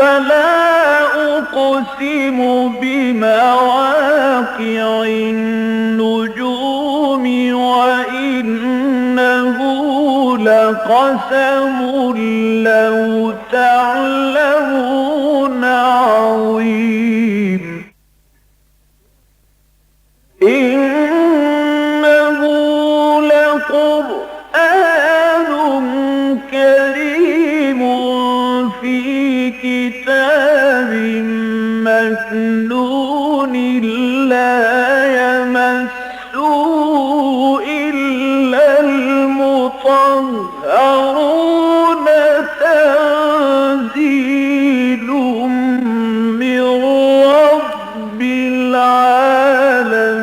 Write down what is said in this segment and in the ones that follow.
فلا أقسم بمواقع النجوم وإنه لقسم لو تعلمون عظيم إنه لقرآن كريم في كتاب مكنون لا يمسه إلا المطهرون تنزيل من رب العالمين.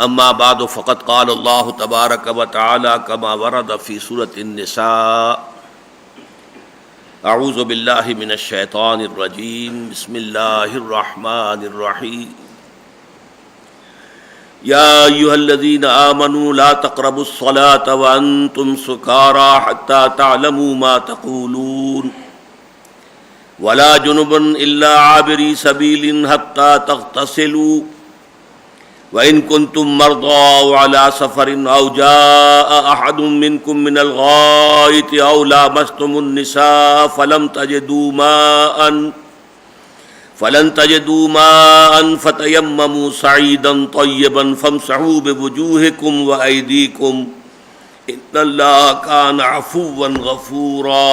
اما بعد فقد قال اللہ تبارک و تعالی کما ورد فی سورۃ النساء اعوذ باللہ من الشیطان الرجیم بسم اللہ الرحمن الرحیم یا ایھا الذین آمنوا لا تقربوا الصلاة وانتم سکارى حتى تعلموا ما تقولون ولا جنبا الا عابری سبیل حتى تغتسلوا وَإِن كُنتُم مَّرْضَىٰ أَوْ عَلَىٰ سَفَرٍ أَوْ جَاءَ أَحَدٌ مِّنكُم مِّنَ الْغَائِطِ أَوْ لَامَسْتُمُ النِّسَاءَ فَلَمْ تَجِدُوا مَاءً فَتَيَمَّمُوا صَعِيدًا طَيِّبًا فَامْسَحُوا بِوُجُوهِكُمْ وَأَيْدِيكُمْ إِنَّ اللَّهَ كَانَ عَفُوًّا غَفُورًا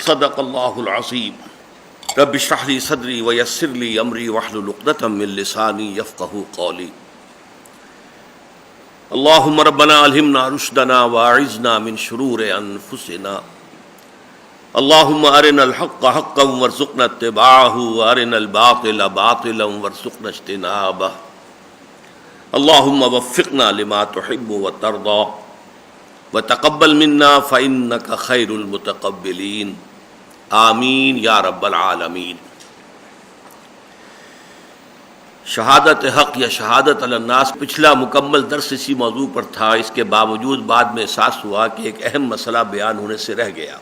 صدق اللہ العظیم رب اشرح لي صدری ویسر لي امری واحلل عقدۃ من لسانی یفقهوا قولی اللهم ربنا الہمنا رشدنا واعذنا من شرور انفسنا اللهم ارنا الحق حقا وارزقنا اتباعه وارنا الباطل باطلا وارزقنا اجتنابه اللهم وفقنا لما تحب وترضى وتقبل منا فإنك خير المتقبلين آمین یا رب العالمین۔ شہادت حق یا شہادت علی الناس پچھلا مکمل درس اسی موضوع پر تھا، اس کے باوجود بعد میں احساس ہوا کہ ایک اہم مسئلہ بیان ہونے سے رہ گیا۔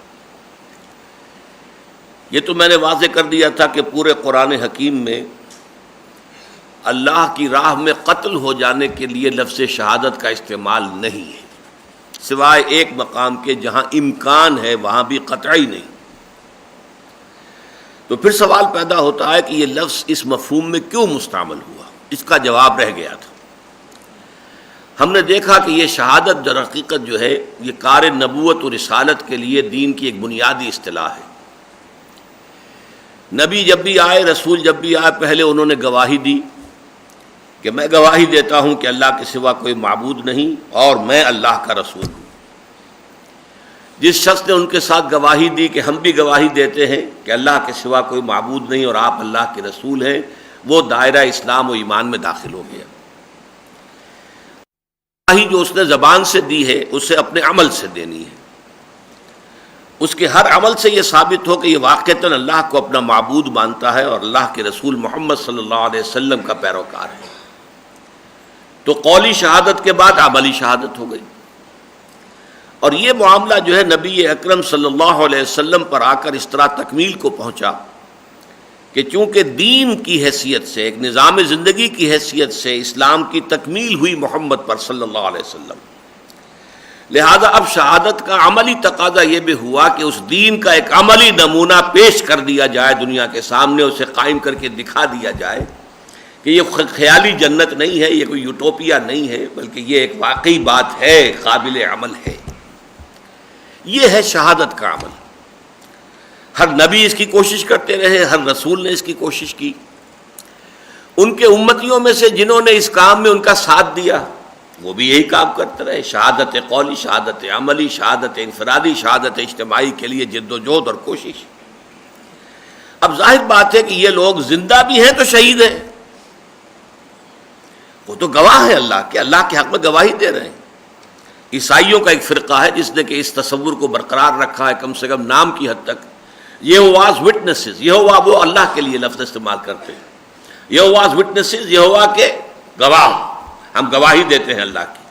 یہ تو میں نے واضح کر دیا تھا کہ پورے قرآن حکیم میں اللہ کی راہ میں قتل ہو جانے کے لیے لفظ شہادت کا استعمال نہیں ہے، سوائے ایک مقام کے جہاں امکان ہے وہاں بھی قطعی نہیں۔ تو پھر سوال پیدا ہوتا ہے کہ یہ لفظ اس مفہوم میں کیوں مستعمل ہوا؟ اس کا جواب رہ گیا تھا۔ ہم نے دیکھا کہ یہ شہادت در حقیقت جو ہے یہ کار نبوت و رسالت کے لیے دین کی ایک بنیادی اصطلاح ہے۔ نبی جب بھی آئے، رسول جب بھی آئے، پہلے انہوں نے گواہی دی کہ میں گواہی دیتا ہوں کہ اللہ کے سوا کوئی معبود نہیں اور میں اللہ کا رسول ہوں۔ جس شخص نے ان کے ساتھ گواہی دی کہ ہم بھی گواہی دیتے ہیں کہ اللہ کے سوا کوئی معبود نہیں اور آپ اللہ کے رسول ہیں، وہ دائرہ اسلام و ایمان میں داخل ہو گیا۔ گواہی جو اس نے زبان سے دی ہے اسے اپنے عمل سے دینی ہے، اس کے ہر عمل سے یہ ثابت ہو کہ یہ واقعتاً اللہ کو اپنا معبود مانتا ہے اور اللہ کے رسول محمد صلی اللہ علیہ وسلم کا پیروکار ہے۔ تو قولی شہادت کے بعد عملی شہادت ہو گئی، اور یہ معاملہ جو ہے نبی اکرم صلی اللہ علیہ وسلم پر آ کر اس طرح تکمیل کو پہنچا کہ چونکہ دین کی حیثیت سے، ایک نظام زندگی کی حیثیت سے اسلام کی تکمیل ہوئی محمد پر صلی اللہ علیہ وسلم، لہذا اب شہادت کا عملی تقاضا یہ بھی ہوا کہ اس دین کا ایک عملی نمونہ پیش کر دیا جائے دنیا کے سامنے، اسے قائم کر کے دکھا دیا جائے کہ یہ خیالی جنت نہیں ہے، یہ کوئی یوٹوپیا نہیں ہے، بلکہ یہ ایک واقعی بات ہے، قابل عمل ہے۔ یہ ہے شہادت کا عمل۔ ہر نبی اس کی کوشش کرتے رہے، ہر رسول نے اس کی کوشش کی۔ ان کے امتیوں میں سے جنہوں نے اس کام میں ان کا ساتھ دیا، وہ بھی یہی کام کرتے رہے، شہادت قولی، شہادت عملی، شہادت انفرادی، شہادت اجتماعی کے لیے جد و جہد اور کوشش۔ اب ظاہر بات ہے کہ یہ لوگ زندہ بھی ہیں تو شہید ہیں، وہ تو گواہ ہیں اللہ کے حق میں گواہی دے رہے ہیں۔ عیسائیوں کا ایک فرقہ ہے جس نے کہ اس تصور کو برقرار رکھا ہے، کم سے کم نام کی حد تک، یہوواز وٹنسز، یہووا وہ اللہ کے لیے لفظ استعمال کرتے ہیں، یہوواز وٹنسز، یہووا کے گواہ، ہم گواہی دیتے ہیں اللہ کی،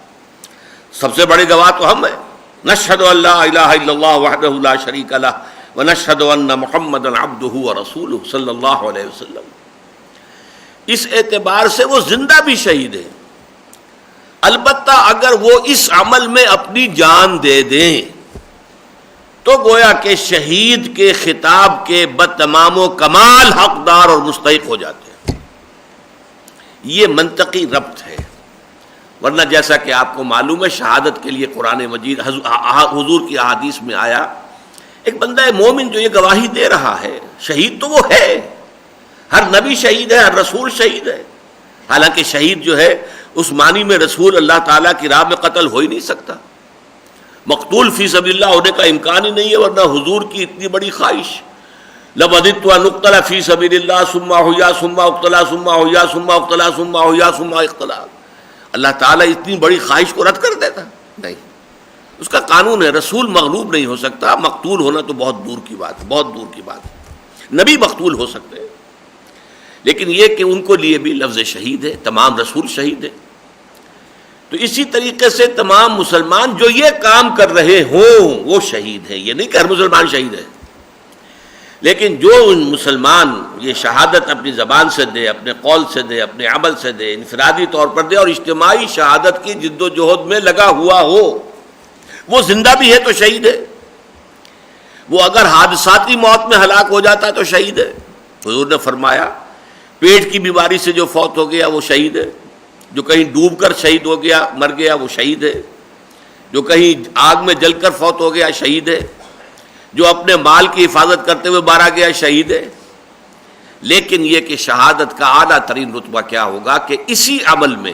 سب سے بڑے گواہ تو ہم ہیں، نشہد ان لا الہ الا اللہ وحدہ لا شریک لہ ونشہد ان محمدا عبدہ ورسولہ صلی اللہ علیہ وسلم۔ اس اعتبار سے وہ زندہ بھی شہید ہیں، البتہ اگر وہ اس عمل میں اپنی جان دے دیں تو گویا کہ شہید کے خطاب کے بتمام و کمال حقدار اور مستحق ہو جاتے ہیں۔ یہ منطقی ربط ہے، ورنہ جیسا کہ آپ کو معلوم ہے شہادت کے لیے قرآن مجید حضور کی احادیث میں آیا، ایک بندہ مومن جو یہ گواہی دے رہا ہے، شہید تو وہ ہے، ہر نبی شہید ہے، ہر رسول شہید ہے، حالانکہ شہید جو ہے اس معنی میں رسول اللہ تعالیٰ کی راہ میں قتل ہو ہی نہیں سکتا، مقتول فی سبیل اللہ ہونے کا امکان ہی نہیں ہے، ورنہ حضور کی اتنی بڑی خواہش، لَوَدِدتُّ أَنْ أُقْتَلَ فِي سَبِيلِ اللَّهِ ثُمَّ أُحْيَا ثُمَّ أُقْتَلَ ثُمَّ أُحْيَا ثُمَّ أُقْتَلَ ثُمَّ أُحْيَا ثُمَّ أُقْتَلَ۔ اللہ تعالیٰ اتنی بڑی خواہش کو رد کر دیتا نہیں، اس کا قانون ہے، رسول مغلوب نہیں ہو سکتا، مقتول ہونا تو بہت دور کی بات ہے، بہت دور کی بات ہے، نبی مقتول ہو سکتے ہیں، لیکن یہ کہ ان کو لیے بھی لفظ شہید ہے، تمام رسول شہید ہیں۔ تو اسی طریقے سے تمام مسلمان جو یہ کام کر رہے ہوں وہ شہید ہیں، یہ نہیں کہ ہر مسلمان شہید ہے، لیکن جو ان مسلمان یہ شہادت اپنی زبان سے دے، اپنے قول سے دے، اپنے عمل سے دے، انفرادی طور پر دے اور اجتماعی شہادت کی جد و جہد میں لگا ہوا ہو، وہ زندہ بھی ہے تو شہید ہے، وہ اگر حادثاتی موت میں ہلاک ہو جاتا ہے تو شہید ہے۔ حضور نے فرمایا پیٹ کی بیماری سے جو فوت ہو گیا وہ شہید ہے، جو کہیں ڈوب کر شہید ہو گیا مر گیا وہ شہید ہے، جو کہیں آگ میں جل کر فوت ہو گیا شہید ہے، جو اپنے مال کی حفاظت کرتے ہوئے مارا گیا شہید ہے۔ لیکن یہ کہ شہادت کا اعلیٰ ترین رتبہ کیا ہوگا کہ اسی عمل میں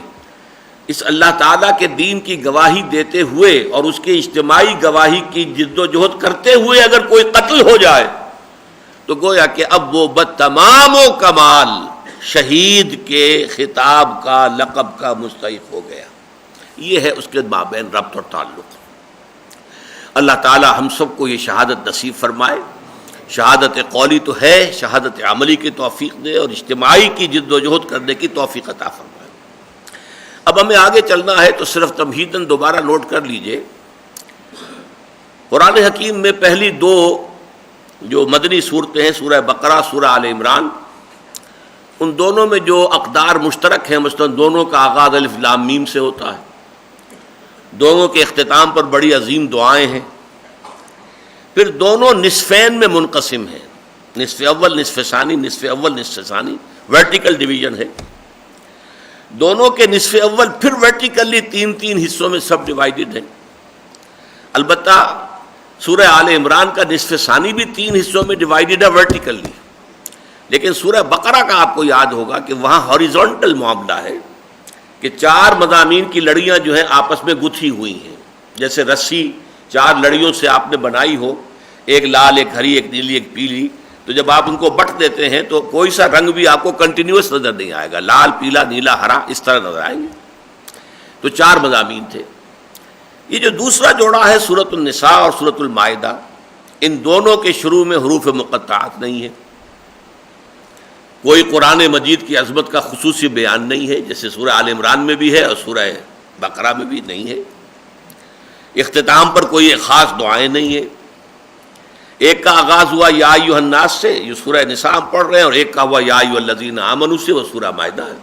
اس اللہ تعالیٰ کے دین کی گواہی دیتے ہوئے اور اس کے اجتماعی گواہی کی جد و جہد کرتے ہوئے اگر کوئی قتل ہو جائے تو گویا کہ اب وہ بتمام و کمال شہید کے خطاب کا، لقب کا مستحق ہو گیا۔ یہ ہے اس کے مابین ربط اور تعلق۔ اللہ تعالی ہم سب کو یہ شہادت نصیب فرمائے، شہادت قولی تو ہے، شہادت عملی کی توفیق دے اور اجتماعی کی جد و جہد کرنے کی توفیق عطا فرمائے۔ اب ہمیں آگے چلنا ہے تو صرف تمہیداً دوبارہ نوٹ کر لیجئے، قرآن حکیم میں پہلی دو جو مدنی صورتیں ہیں، سورہ بقرہ، سورہ آل عمران، ان دونوں میں جو اقدار مشترک ہیں، مثلاً دونوں کا آغاز الف لام میم سے ہوتا ہے، دونوں کے اختتام پر بڑی عظیم دعائیں ہیں، پھر دونوں نصفین میں منقسم ہیں، نصف اول نصف ثانی، نصف اول نصف ثانی، ورٹیکل ڈویژن ہے، دونوں کے نصف اول پھر ورٹیکلی تین تین حصوں میں سب ڈیوائیڈڈ ہیں۔ البتہ سورہ آل عمران کا نصف ثانی بھی تین حصوں میں ڈیوائیڈڈ ہے ورٹیکلی، لیکن سورہ بقرہ کا آپ کو یاد ہوگا کہ وہاں ہاریزونٹل معاملہ ہے کہ چار مضامین کی لڑیاں جو ہیں آپس میں گتھی ہوئی ہیں، جیسے رسی چار لڑیوں سے آپ نے بنائی ہو، ایک لال، ایک ہری، ایک نیلی، ایک پیلی، تو جب آپ ان کو بٹ دیتے ہیں تو کوئی سا رنگ بھی آپ کو کنٹینیوس نظر نہیں آئے گا، لال، پیلا، نیلا، ہرا اس طرح نظر آئیں گے۔ تو چار مضامین تھے۔ یہ جو دوسرا جوڑا ہے سورۃ النساء اور سورۃ المائدہ، ان دونوں کے شروع میں حروف مقطعات نہیں ہیں، کوئی قرآن مجید کی عظمت کا خصوصی بیان نہیں ہے، جیسے سورہ آل عمران میں بھی ہے اور سورہ بقرہ میں بھی نہیں ہے، اختتام پر کوئی خاص دعائیں نہیں ہیں، ایک کا آغاز ہوا یا ایھا الناس سے، یہ سورہ نساء ہم پڑھ رہے ہیں، اور ایک کا ہوا یا ایھا الذین آمنوا سے، وہ سورہ مائدہ ہے۔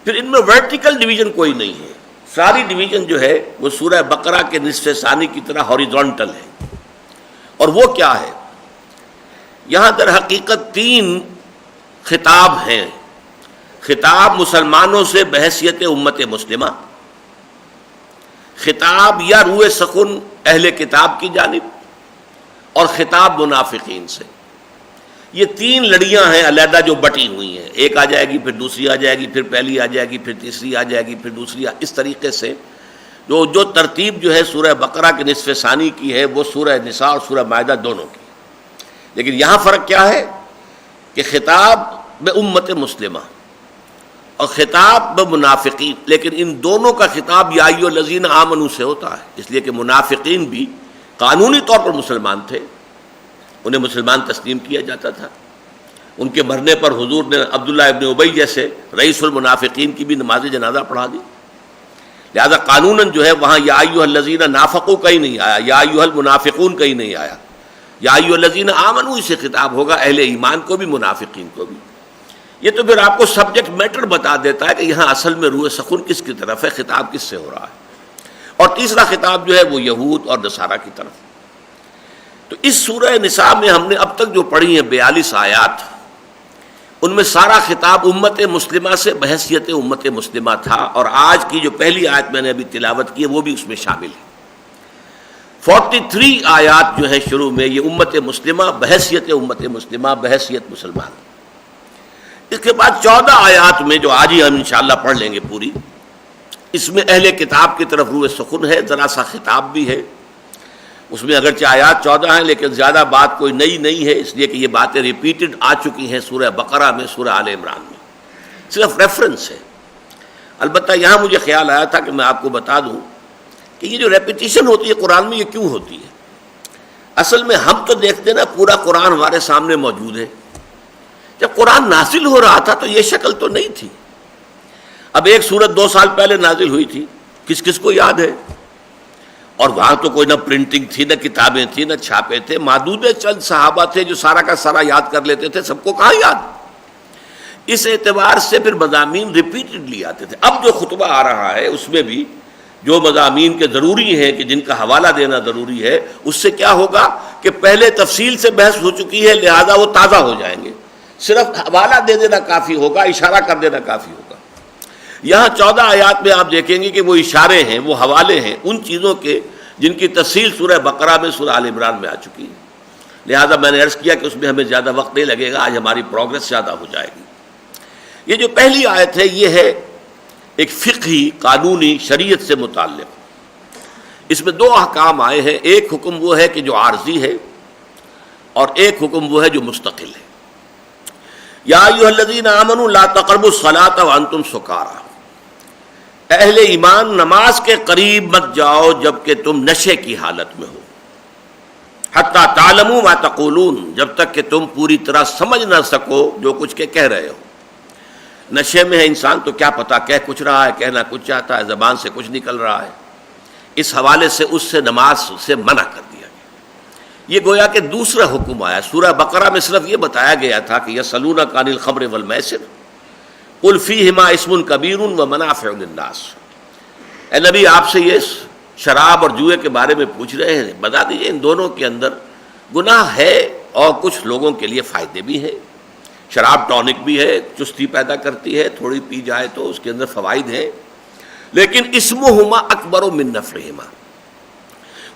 پھر ان میں ورٹیکل ڈویژن کوئی نہیں ہے، ساری ڈویژن جو ہے وہ سورہ بقرہ کے نصف ثانی کی طرح ہاریزونٹل ہے۔ اور وہ کیا ہے؟ یہاں در حقیقت تین خطاب ہیں، خطاب مسلمانوں سے بحیثیت امت مسلمہ، خطاب یا روح سخن اہل کتاب کی جانب، اور خطاب منافقین سے۔ یہ تین لڑیاں ہیں علیحدہ جو بٹی ہوئی ہیں، ایک آ جائے گی پھر دوسری آ جائے گی پھر پہلی آ جائے گی پھر تیسری آ جائے گی پھر دوسری اس طریقے سے جو ترتیب جو ہے سورہ بقرہ کے نصف ثانی کی ہے وہ سورہ نساء اور سورہ مائدہ دونوں کی. لیکن یہاں فرق کیا ہے کہ خطاب میں امت مسلمہ اور خطاب میں منافقین، لیکن ان دونوں کا خطاب یا ایھا الذین آمنوا سے ہوتا ہے، اس لیے کہ منافقین بھی قانونی طور پر مسلمان تھے، انہیں مسلمان تسلیم کیا جاتا تھا. ان کے مرنے پر حضور نے عبداللہ ابن ابی جیسے رئیس المنافقین کی بھی نماز جنازہ پڑھا دی. لہذا قانوناً جو ہے وہاں یا ایھا الذین نافقوا کہیں نہیں آیا، یا ایھا المنافقون کہیں نہیں آیا، یا ایھا الذین آمنوا سے خطاب ہوگا اہل ایمان کو بھی منافقین کو بھی. یہ تو پھر آپ کو سبجیکٹ میٹر بتا دیتا ہے کہ یہاں اصل میں روح سخن کس کی طرف ہے، خطاب کس سے ہو رہا ہے. اور تیسرا خطاب جو ہے وہ یہود اور نصارہ کی طرف. تو اس سورہ نساء میں ہم نے اب تک جو پڑھی ہیں 42 آیات، ان میں سارا خطاب امت مسلمہ سے بحیثیت امت مسلمہ تھا، اور آج کی جو پہلی آیت میں نے ابھی تلاوت کی ہے وہ بھی اس میں شامل ہے. 43 آیات جو ہیں شروع میں یہ امت مسلمہ بحیثیت امت مسلمہ بحیثیت مسلمان. اس کے بعد 14 آیات میں جو آج ہی ہم انشاءاللہ پڑھ لیں گے پوری، اس میں اہل کتاب کی طرف روح سخن ہے، ذرا سا خطاب بھی ہے. اس میں اگرچہ آیات 14 ہیں لیکن زیادہ بات کوئی نئی نہیں ہے، اس لیے کہ یہ باتیں ریپیٹڈ آ چکی ہیں سورہ بقرہ میں، سورہ آل عمران میں، صرف ریفرنس ہے. البتہ یہاں مجھے خیال آیا تھا کہ میں آپ کو بتا دوں کہ یہ جو ریپیٹیشن ہوتی ہے قرآن میں یہ کیوں ہوتی ہے. اصل میں ہم تو دیکھتے نا پورا قرآن ہمارے سامنے موجود ہے. جب قرآن نازل ہو رہا تھا تو یہ شکل تو نہیں تھی. اب ایک سورت 2 سال پہلے نازل ہوئی تھی، کس کس کو یاد ہے؟ اور وہاں تو کوئی نہ پرنٹنگ تھی، نہ کتابیں تھیں، نہ چھاپے تھے، محدود چند صحابہ تھے جو سارا کا سارا یاد کر لیتے تھے، سب کو کہاں یاد. اس اعتبار سے پھر مضامین ریپیٹڈلی آتے تھے. اب جو خطبہ آ رہا ہے اس میں بھی جو مضامین کے ضروری ہیں کہ جن کا حوالہ دینا ضروری ہے، اس سے کیا ہوگا کہ پہلے تفصیل سے بحث ہو چکی ہے، لہذا وہ تازہ ہو جائیں گے. صرف حوالہ دے دینا کافی ہوگا، اشارہ کر دینا کافی ہوگا. یہاں 14 آیات میں آپ دیکھیں گے کہ وہ اشارے ہیں، وہ حوالے ہیں ان چیزوں کے جن کی تفصیل سورہ بقرہ میں، سورہ آل عمران میں آ چکی ہے. لہذا میں نے عرض کیا کہ اس میں ہمیں زیادہ وقت نہیں لگے گا، آج ہماری پروگرس زیادہ ہو جائے گی. یہ جو پہلی آیت ہے یہ ہے ایک فقہی قانونی شریعت سے متعلق. اس میں 2 احکام آئے ہیں، ایک حکم وہ ہے کہ جو عارضی ہے اور ایک حکم وہ ہے جو مستقل ہے. یا ایھا الذین آمنوا لا تقربوا الصلاۃ وانتم سکارى، اہل ایمان نماز کے قریب مت جاؤ جبکہ تم نشے کی حالت میں ہو. حتی تعلموا ما تقولون، جب تک کہ تم پوری طرح سمجھ نہ سکو جو کچھ کہ کہہ رہے ہو. نشے میں ہے انسان تو کیا پتا کہہ کچھ رہا ہے، کہنا کچھ چاہتا ہے، زبان سے کچھ نکل رہا ہے. اس حوالے سے اس سے نماز سے منع کر دیا گیا. یہ گویا کہ دوسرا حکم آیا. سورہ بقرہ میں صرف یہ بتایا گیا تھا کہ یسألونک عن الخمر والمیسر قل فیہما اسم کبیر ومنافع للناس. اے نبی آپ سے یہ شراب اور جوئے کے بارے میں پوچھ رہے ہیں، بتا دیجئے ان دونوں کے اندر گناہ ہے اور کچھ لوگوں کے لیے فائدے بھی ہیں. شراب ٹونک بھی ہے، چستی پیدا کرتی ہے، تھوڑی پی جائے تو اس کے اندر فوائد ہیں، لیکن اسمہما اکبر من نفعہما،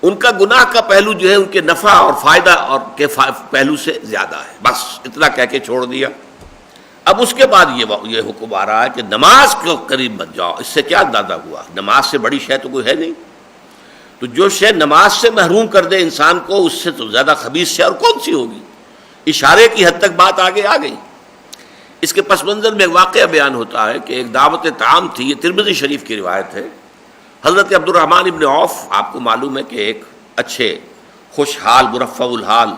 ان کا گناہ کا پہلو جو ہے ان کے نفع اور فائدہ اور کے پہلو سے زیادہ ہے. بس اتنا کہہ کے چھوڑ دیا. اب اس کے بعد یہ حکم آ رہا ہے کہ نماز کے قریب مت جاؤ. اس سے کیا اندازہ ہوا؟ نماز سے بڑی شے تو کوئی ہے نہیں. تو جو شے نماز سے محروم کر دے انسان کو، اس سے تو زیادہ خبیث شے اور کون سی ہوگی. اشارے کی حد تک بات آگے آ گئی. اس کے پس منظر میں ایک واقعہ بیان ہوتا ہے کہ ایک دعوت طعام تھی. یہ ترمذی شریف کی روایت ہے. حضرت عبد الرحمن ابن عوف آپ کو معلوم ہے کہ ایک اچھے خوشحال مرفع الحال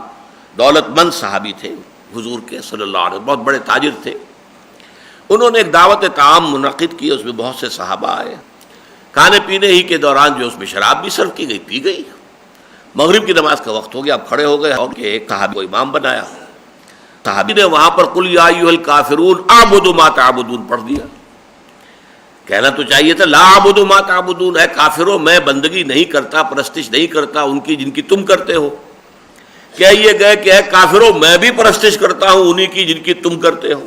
دولت مند صحابی تھے حضور کے صلی اللہ علیہ وسلم، بہت بڑے تاجر تھے. انہوں نے ایک دعوت طعام منعقد کی، اس میں بہت سے صحابہ آئے. کھانے پینے ہی کے دوران جو اس میں شراب بھی سرو کی گئی، پی گئی. مغرب کی نماز کا وقت ہو گیا، اب کھڑے ہو گئے اور ایک صحابی کو امام بنایا. صحابی نے وہاں پر قل یا ایھا الکافرون اعبد ما تعبدون پڑھ دیا. کہنا تو چاہیے تھا لا اعبد ما تعبدون، اے کافروں میں بندگی نہیں کرتا، پرستش نہیں کرتا ان کی جن کی تم کرتے ہو. کہیے گئے کہ اے کافروں میں بھی پرستش کرتا ہوں انہی کی جن کی تم کرتے ہو،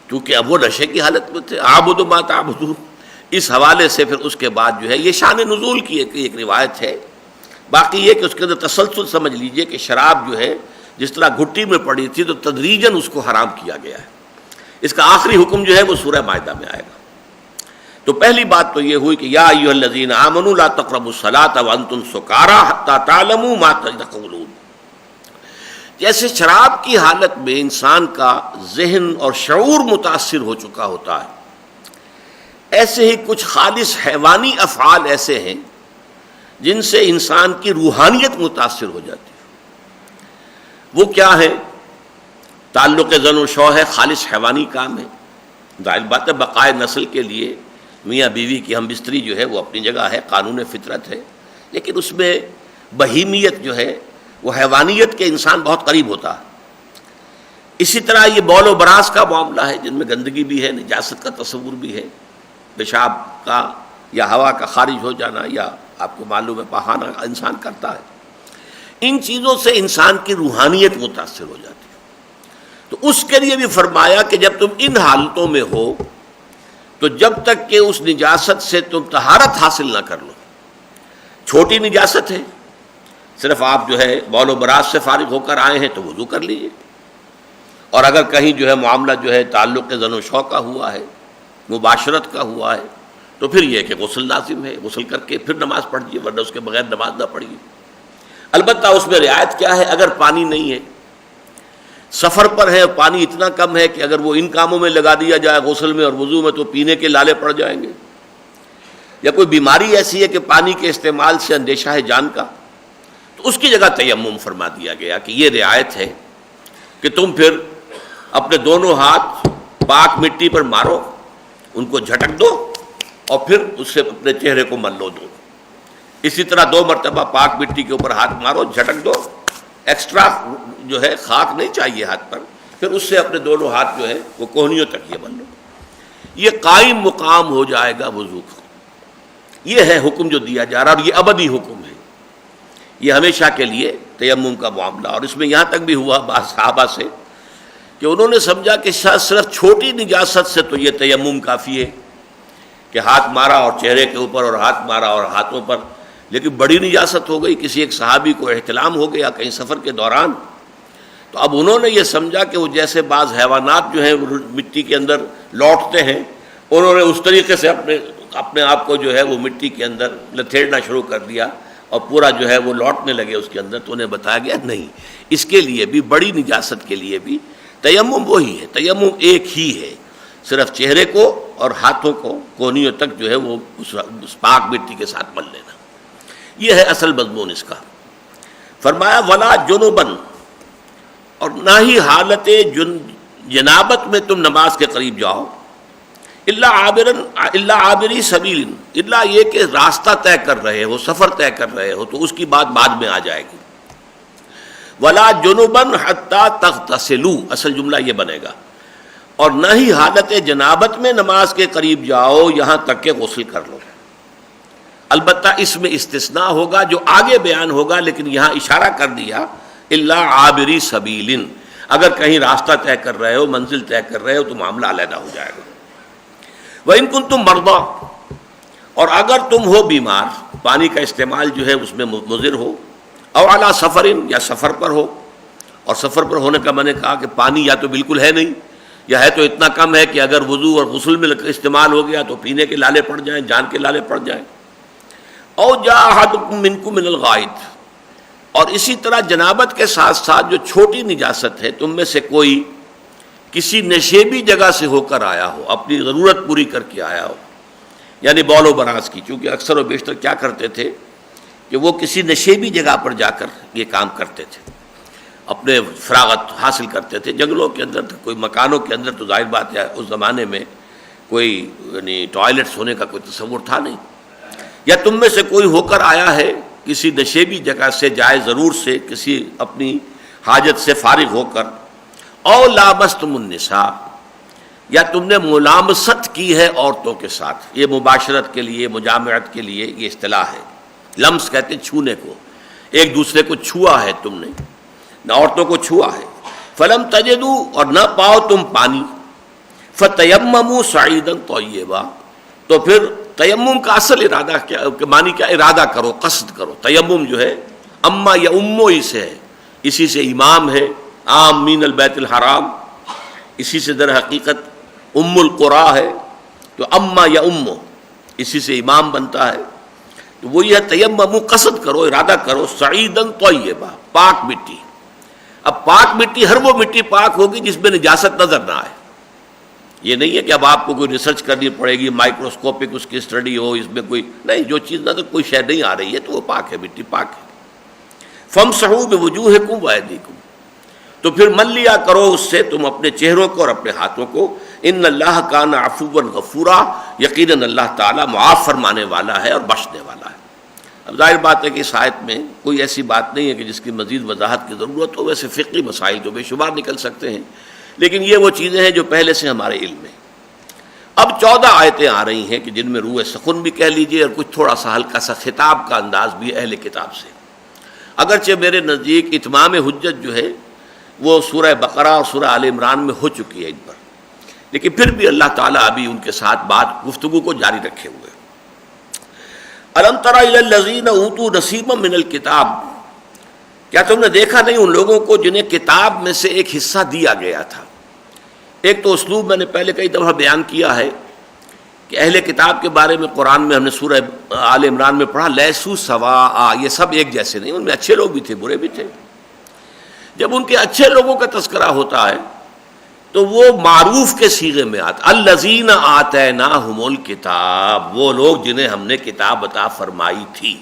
کیونکہ اب وہ نشے کی حالت میں تھے. اعبد ما تعبدون. اس حوالے سے پھر اس کے بعد جو ہے یہ شان نزول کی ایک روایت ہے. باقی یہ کہ اس کے اندر تسلسل سمجھ لیجئے کہ شراب جو ہے جس طرح گھٹی میں پڑی تھی تو تدریجاً اس کو حرام کیا گیا ہے. اس کا آخری حکم جو ہے وہ سورہ مائدہ میں آئے گا. تو پہلی بات تو یہ ہوئی کہ یا ایھا الذین آمنوا لا تقربوا الصلاۃ وانتم سکارى حتى تعلموا ما تقولون. جیسے شراب کی حالت میں انسان کا ذہن اور شعور متاثر ہو چکا ہوتا ہے، ایسے ہی کچھ خالص حیوانی افعال ایسے ہیں جن سے انسان کی روحانیت متاثر ہو جاتی ہے. وہ کیا ہے؟ تعلق زن و شو ہے، خالص حیوانی کام ہے. ظاہر بات ہے بقائے نسل کے لیے میاں بیوی کی ہم بستری جو ہے وہ اپنی جگہ ہے، قانون فطرت ہے، لیکن اس میں بہیمیت جو ہے وہ حیوانیت کے انسان بہت قریب ہوتا ہے. اسی طرح یہ بول و براز کا معاملہ ہے جن میں گندگی بھی ہے، نجاست کا تصور بھی ہے، پیشاب کا یا ہوا کا خارج ہو جانا، یا آپ کو معلوم ہے پہانا انسان کرتا ہے. ان چیزوں سے انسان کی روحانیت متاثر ہو جاتی ہے. تو اس کے لیے بھی فرمایا کہ جب تم ان حالتوں میں ہو تو جب تک کہ اس نجاست سے تم طہارت حاصل نہ کر لو. چھوٹی نجاست ہے، صرف آپ جو ہے بول و براز سے فارغ ہو کر آئے ہیں تو وضو کر لیجیے. اور اگر کہیں جو ہے معاملہ جو ہے تعلق زن و شو کا ہوا ہے، مباشرت کا ہوا ہے، تو پھر یہ کہ غسل لازم ہے، غسل کر کے پھر نماز پڑھیے، ورنہ اس کے بغیر نماز نہ پڑھیے. البتہ اس میں رعایت کیا ہے؟ اگر پانی نہیں ہے، سفر پر ہے، پانی اتنا کم ہے کہ اگر وہ ان کاموں میں لگا دیا جائے غسل میں اور وضو میں تو پینے کے لالے پڑ جائیں گے، یا کوئی بیماری ایسی ہے کہ پانی کے استعمال سے اندیشہ ہے جان کا، تو اس کی جگہ تیمم فرما دیا گیا کہ یہ رعایت ہے کہ تم پھر اپنے دونوں ہاتھ پاک مٹی پر مارو، ان کو جھٹک دو اور پھر اس سے اپنے چہرے کو مل لو دو. اسی طرح 2 مرتبہ پاک مٹی کے اوپر ہاتھ مارو، جھٹک دو، ایکسٹرا جو ہے خاک نہیں چاہیے ہاتھ پر، پھر اس سے اپنے دونوں ہاتھ جو ہے وہ کوہنیوں تک یہ بن لو. یہ قائم مقام ہو جائے گا وضو کا. یہ ہے حکم جو دیا جا رہا، اور یہ ابدی حکم ہے، یہ ہمیشہ کے لیے تیمم کا معاملہ. اور اس میں یہاں تک بھی ہوا بعض صحابہ سے کہ انہوں نے سمجھا کہ شاید صرف چھوٹی نجاست سے تو یہ تیمم کافی ہے کہ ہاتھ مارا اور چہرے کے اوپر اور ہاتھ مارا اور ہاتھوں پر، لیکن بڑی نجاست ہو گئی، کسی ایک صحابی کو احتلام ہو گیا کہیں سفر کے دوران، تو اب انہوں نے یہ سمجھا کہ وہ جیسے بعض حیوانات جو ہیں وہ مٹی کے اندر لوٹتے ہیں، انہوں نے اس طریقے سے اپنے آپ کو جو ہے وہ مٹی کے اندر لتھیڑنا شروع کر دیا اور پورا جو ہے وہ لوٹنے لگے اس کے اندر. تو انہیں بتایا گیا نہیں، اس کے لیے بھی بڑی نجاست کے لیے بھی تیمم وہی ہے، تیمم ایک ہی ہے، صرف چہرے کو اور ہاتھوں کو کونیوں تک جو ہے وہ اس پاک مٹی کے ساتھ مل لینا. یہ ہے اصل مضمون اس کا. فرمایا ولا جنوبن، اور نہ ہی حالت جنابت میں تم نماز کے قریب جاؤ، الا عابری سبیل، الا یہ کہ راستہ طے کر رہے ہو، سفر طے کر رہے ہو، تو اس کی بات بعد میں آ جائے گی. ولا جنوبن حتی تغتسلوا، اصل جملہ یہ بنے گا. اور نہ ہی حالت جنابت میں نماز کے قریب جاؤ یہاں تک کہ غسل کر لو. البتہ اس میں استثناء ہوگا جو آگے بیان ہوگا، لیکن یہاں اشارہ کر دیا الا عابری سبیل، اگر کہیں راستہ طے کر رہے ہو، منزل طے کر رہے ہو تو معاملہ علیحدہ ہو جائے گا. وَإِن كُنتُم مَرْضَىٰ، اور اگر تم ہو بیمار، پانی کا استعمال جو ہے اس میں مضر ہو، او علی سفر، یا سفر پر ہو. اور سفر پر ہونے کا میں نے کہا کہ پانی یا تو بالکل ہے نہیں، یا ہے تو اتنا کم ہے کہ اگر وضو اور غسل میں استعمال ہو گیا تو پینے کے لالے پڑ جائیں، جان کے لالے پڑ جائیں. او جاء احدکم منکم من الغائط، اور اسی طرح جنابت کے ساتھ ساتھ جو چھوٹی نجاست ہے، تم میں سے کوئی کسی نشیبی جگہ سے ہو کر آیا ہو، اپنی ضرورت پوری کر کے آیا ہو، یعنی بول و براز کی. چونکہ اکثر و بیشتر کیا کرتے تھے کہ وہ کسی نشیبی جگہ پر جا کر یہ کام کرتے تھے، اپنے فراغت حاصل کرتے تھے. جنگلوں کے اندر، کوئی مکانوں کے اندر تو ظاہر بات ہے اس زمانے میں کوئی یعنی ٹوائلٹس ہونے کا کوئی تصور تھا نہیں. یا تم میں سے کوئی ہو کر آیا ہے کسی نشیبی جگہ سے، جائے ضرور سے، کسی اپنی حاجت سے فارغ ہو کر. او لامستم النساء، یا تم نے ملامست کی ہے عورتوں کے ساتھ. یہ مباشرت کے لیے، مجامعت کے لیے یہ اصطلاح ہے. لمس کہتے ہیں چھونے کو، ایک دوسرے کو چھوا ہے تم نے، عورتوں کو چھوا ہے. فلم تجدوا، اور نہ پاؤ تم پانی، فتیمموا صعیدا طیبا، تو پھر تیمم کا اصل ارادہ کیا، معنی کیا؟ ارادہ کرو، قصد کرو. تیمم جو ہے اما یا امو ہی سے ہے اسی سے امام ہے، آمین البیت الحرام، اسی سے در حقیقت ام القرا ہے، تو اما یا امو اسی سے امام بنتا ہے. تو وہ یہ تیممو، قصد کرو، ارادہ کرو، سعیدن طیبہ، پاک مٹی. اب پاک مٹی، ہر وہ مٹی پاک ہوگی جس میں نجاست نظر نہ آئے. یہ نہیں ہے کہ اب آپ کو کوئی ریسرچ کرنی پڑے گی، مائکروسکوپک اس کی اسٹڈی ہو، اس میں کوئی نہیں، جو چیز نہ تو کوئی شے نہیں آ رہی ہے تو وہ پاک ہے، مٹی پاک ہے. فامسحوا بوجوہکم وایدیکم، تو پھر مل لیا کرو اس سے تم اپنے چہروں کو اور اپنے ہاتھوں کو. ان اللہ کان عفوا غفورا، یقیناً اللہ تعالیٰ معاف فرمانے والا ہے اور بخشنے والا ہے. اب ظاہر بات ہے کہ اس آیت میں کوئی ایسی بات نہیں ہے کہ جس کی مزید وضاحت کی ضرورت ہو. ویسے فقہی مسائل جو بے شمار نکل سکتے ہیں، لیکن یہ وہ چیزیں ہیں جو پہلے سے ہمارے علم میں. اب 14 آیتیں آ رہی ہیں کہ جن میں روح سخن بھی کہہ لیجئے اور کچھ تھوڑا سا ہلکا سا خطاب کا انداز بھی اہل کتاب سے. اگرچہ میرے نزدیک اتمام حجت جو ہے وہ سورہ بقرہ اور سورہ آل عمران میں ہو چکی ہے ان پر، لیکن پھر بھی اللہ تعالیٰ ابھی ان کے ساتھ بات گفتگو کو جاری رکھے ہوئے. الم تر الی الذین اوتوا نصیبا من الکتاب، کیا تم نے دیکھا نہیں ان لوگوں کو جنہیں کتاب میں سے ایک حصہ دیا گیا تھا. ایک تو اسلوب میں نے پہلے کئی دفعہ بیان کیا ہے کہ اہل کتاب کے بارے میں قرآن میں ہم نے سورہ آل عمران میں پڑھا لیسو سواء، یہ سب ایک جیسے نہیں، ان میں اچھے لوگ بھی تھے برے بھی تھے. جب ان کے اچھے لوگوں کا تذکرہ ہوتا ہے تو وہ معروف کے صیغے میں آتا، الذین آتیناہم الکتاب، وہ لوگ جنہیں ہم نے کتاب عطا فرمائی تھی.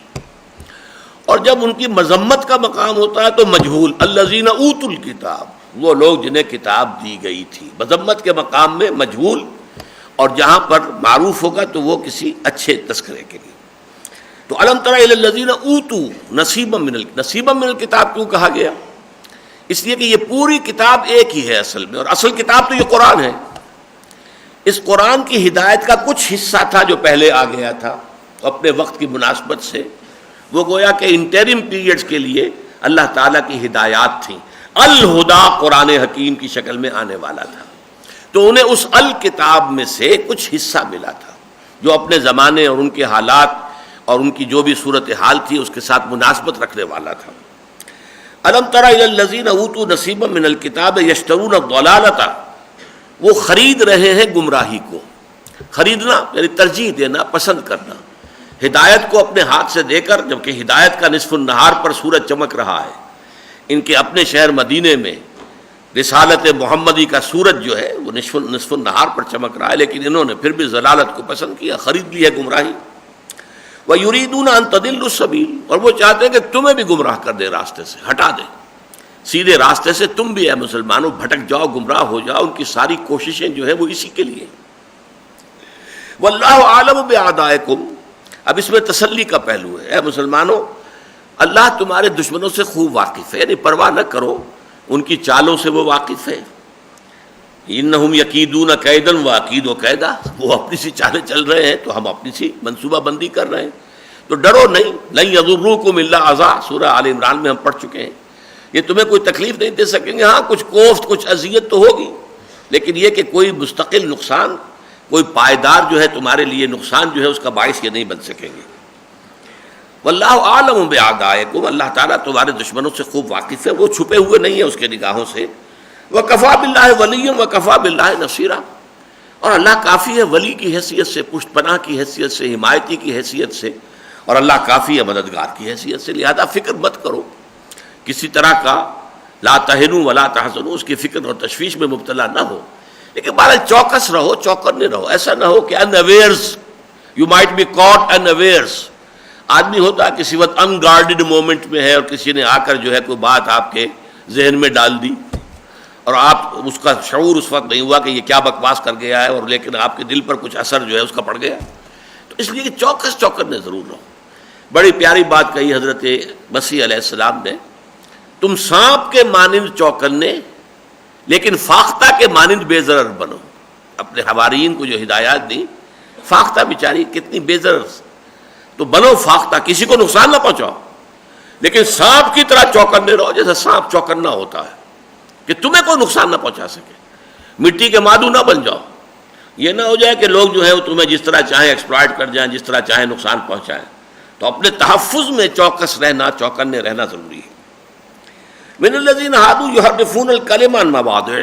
اور جب ان کی مذمت کا مقام ہوتا ہے تو مجہول، الذین اوتوا الکتاب، وہ لوگ جنہیں کتاب دی گئی تھی. مذمت کے مقام میں مجہول، اور جہاں پر معروف ہوگا تو وہ کسی اچھے تذکرے کے لیے. تو الم تر الی الذین اوتوا نصیبا من الکتاب کیوں کہا گیا؟ اس لیے کہ یہ پوری کتاب ایک ہی ہے اصل میں، اور اصل کتاب تو یہ قرآن ہے. اس قرآن کی ہدایت کا کچھ حصہ تھا جو پہلے آ گیا تھا اپنے وقت کی مناسبت سے، وہ گویا کہ انٹرم پیریڈز کے لیے اللہ تعالیٰ کی ہدایات تھیں. الہدا قرآن حکیم کی شکل میں آنے والا تھا، تو انہیں اس الکتاب میں سے کچھ حصہ ملا تھا جو اپنے زمانے اور ان کے حالات اور ان کی جو بھی صورتحال تھی اس کے ساتھ مناسبت رکھنے والا تھا. الم تر الی الذین اوتوا نصیبا من الکتاب یشترون الضلالۃ، وہ خرید رہے ہیں گمراہی کو. خریدنا یعنی ترجیح دینا، پسند کرنا، ہدایت کو اپنے ہاتھ سے دے کر، جبکہ ہدایت کا نصف النہار پر سورج چمک رہا ہے. ان کے اپنے شہر مدینے میں رسالت محمدی کا سورج جو ہے وہ نصف النہار پر چمک رہا ہے، لیکن انہوں نے پھر بھی ضلالت کو پسند کیا، خرید لی ہے گمراہی. وَيُرِيدُونَ أَن تَضِلُّوا السَّبِيلَ، اور وہ چاہتے ہیں کہ تمہیں بھی گمراہ کر دے، راستے سے ہٹا دے، سیدھے راستے سے تم بھی اے مسلمانوں بھٹک جاؤ، گمراہ ہو جاؤ. ان کی ساری کوششیں جو ہیں وہ اسی کے لیے. وَاللَّهُ أَعْلَمُ بِأَعْدَائِكُمْ، اب اس میں تسلی کا پہلو ہے. اے مسلمانوں، اللہ تمہارے دشمنوں سے خوب واقف ہے، یعنی پرواہ نہ کرو، ان کی چالوں سے وہ واقف ہے. انہم یکیدون کیدا واکید کیدا، وہ اپنی سی چالیں چل رہے ہیں تو ہم اپنی سی منصوبہ بندی کر رہے ہیں. تو ڈرو نہیں. لن یضروکم الا اذى، سورہ آل عمران میں ہم پڑھ چکے ہیں. یہ تمہیں کوئی تکلیف نہیں دے سکیں گے. ہاں کچھ کوفت، کچھ اذیت تو ہوگی، لیکن یہ کہ کوئی مستقل نقصان، کوئی پائیدار جو ہے تمہارے لیے نقصان جو ہے اس کا باعث یہ نہیں بن سکیں گے. واللہ اعلم باعدائکم، اللہ تعالیٰ تمہارے دشمنوں سے خوب واقف ہے، وہ چھپے ہوئے نہیں ہیں اس کے نگاہوں سے. وکفیٰ باللہ ولیا وکفیٰ باللہ نصیرا، اور اللہ کافی ہے ولی کی حیثیت سے، پشت پناہ کی حیثیت سے، حمایتی کی حیثیت سے، اور اللہ کافی ہے مددگار کی حیثیت سے. لہذا فکر مت کرو کسی طرح کا، لا تہنوا ولا تحزنوا، اس کی فکر اور تشویش میں مبتلا نہ ہو، لیکن بہرحال چوکس رہو، چوکنے رہو. ایسا نہ ہو کہ ان اویئرز، یو مائٹ بی کاٹ ان اویئرز. آدمی ہوتا ہے کسی وقت ان گارڈڈ مومنٹ میں ہے اور کسی نے آ کر جو ہے کوئی بات آپ کے ذہن میں ڈال دی اور آپ اس کا شعور اس وقت نہیں ہوا کہ یہ کیا بکواس کر گیا ہے، اور لیکن آپ کے دل پر کچھ اثر جو ہے اس کا پڑ گیا. تو اس لیے چوکس چوکنے ضرور رہو. بڑی پیاری بات کہی حضرت مسیح علیہ السلام نے، تم سانپ کے مانند چوکنے لیکن فاختہ کے مانند بے ضرر بنو. اپنے حوارین کو جو ہدایات دی، فاختہ بیچاری کتنی بے ضرر، تو بنو فاختہ، کسی کو نقصان نہ پہنچاؤ، لیکن سانپ کی طرح چوکنے رہو جیسے سانپ چوکنا ہوتا ہے کہ تمہیں کوئی نقصان نہ پہنچا سکے. مٹی کے مادو نہ بن جاؤ. یہ نہ ہو جائے کہ لوگ جو ہے وہ تمہیں جس طرح چاہیں ایکسپلائٹ کر جائیں، جس طرح چاہیں نقصان پہنچائیں. تو اپنے تحفظ میں چوکس رہنا، چوکنے رہنا ضروری ہے. من الذین ہادوا یحرفون الکلم عن مواضعہ،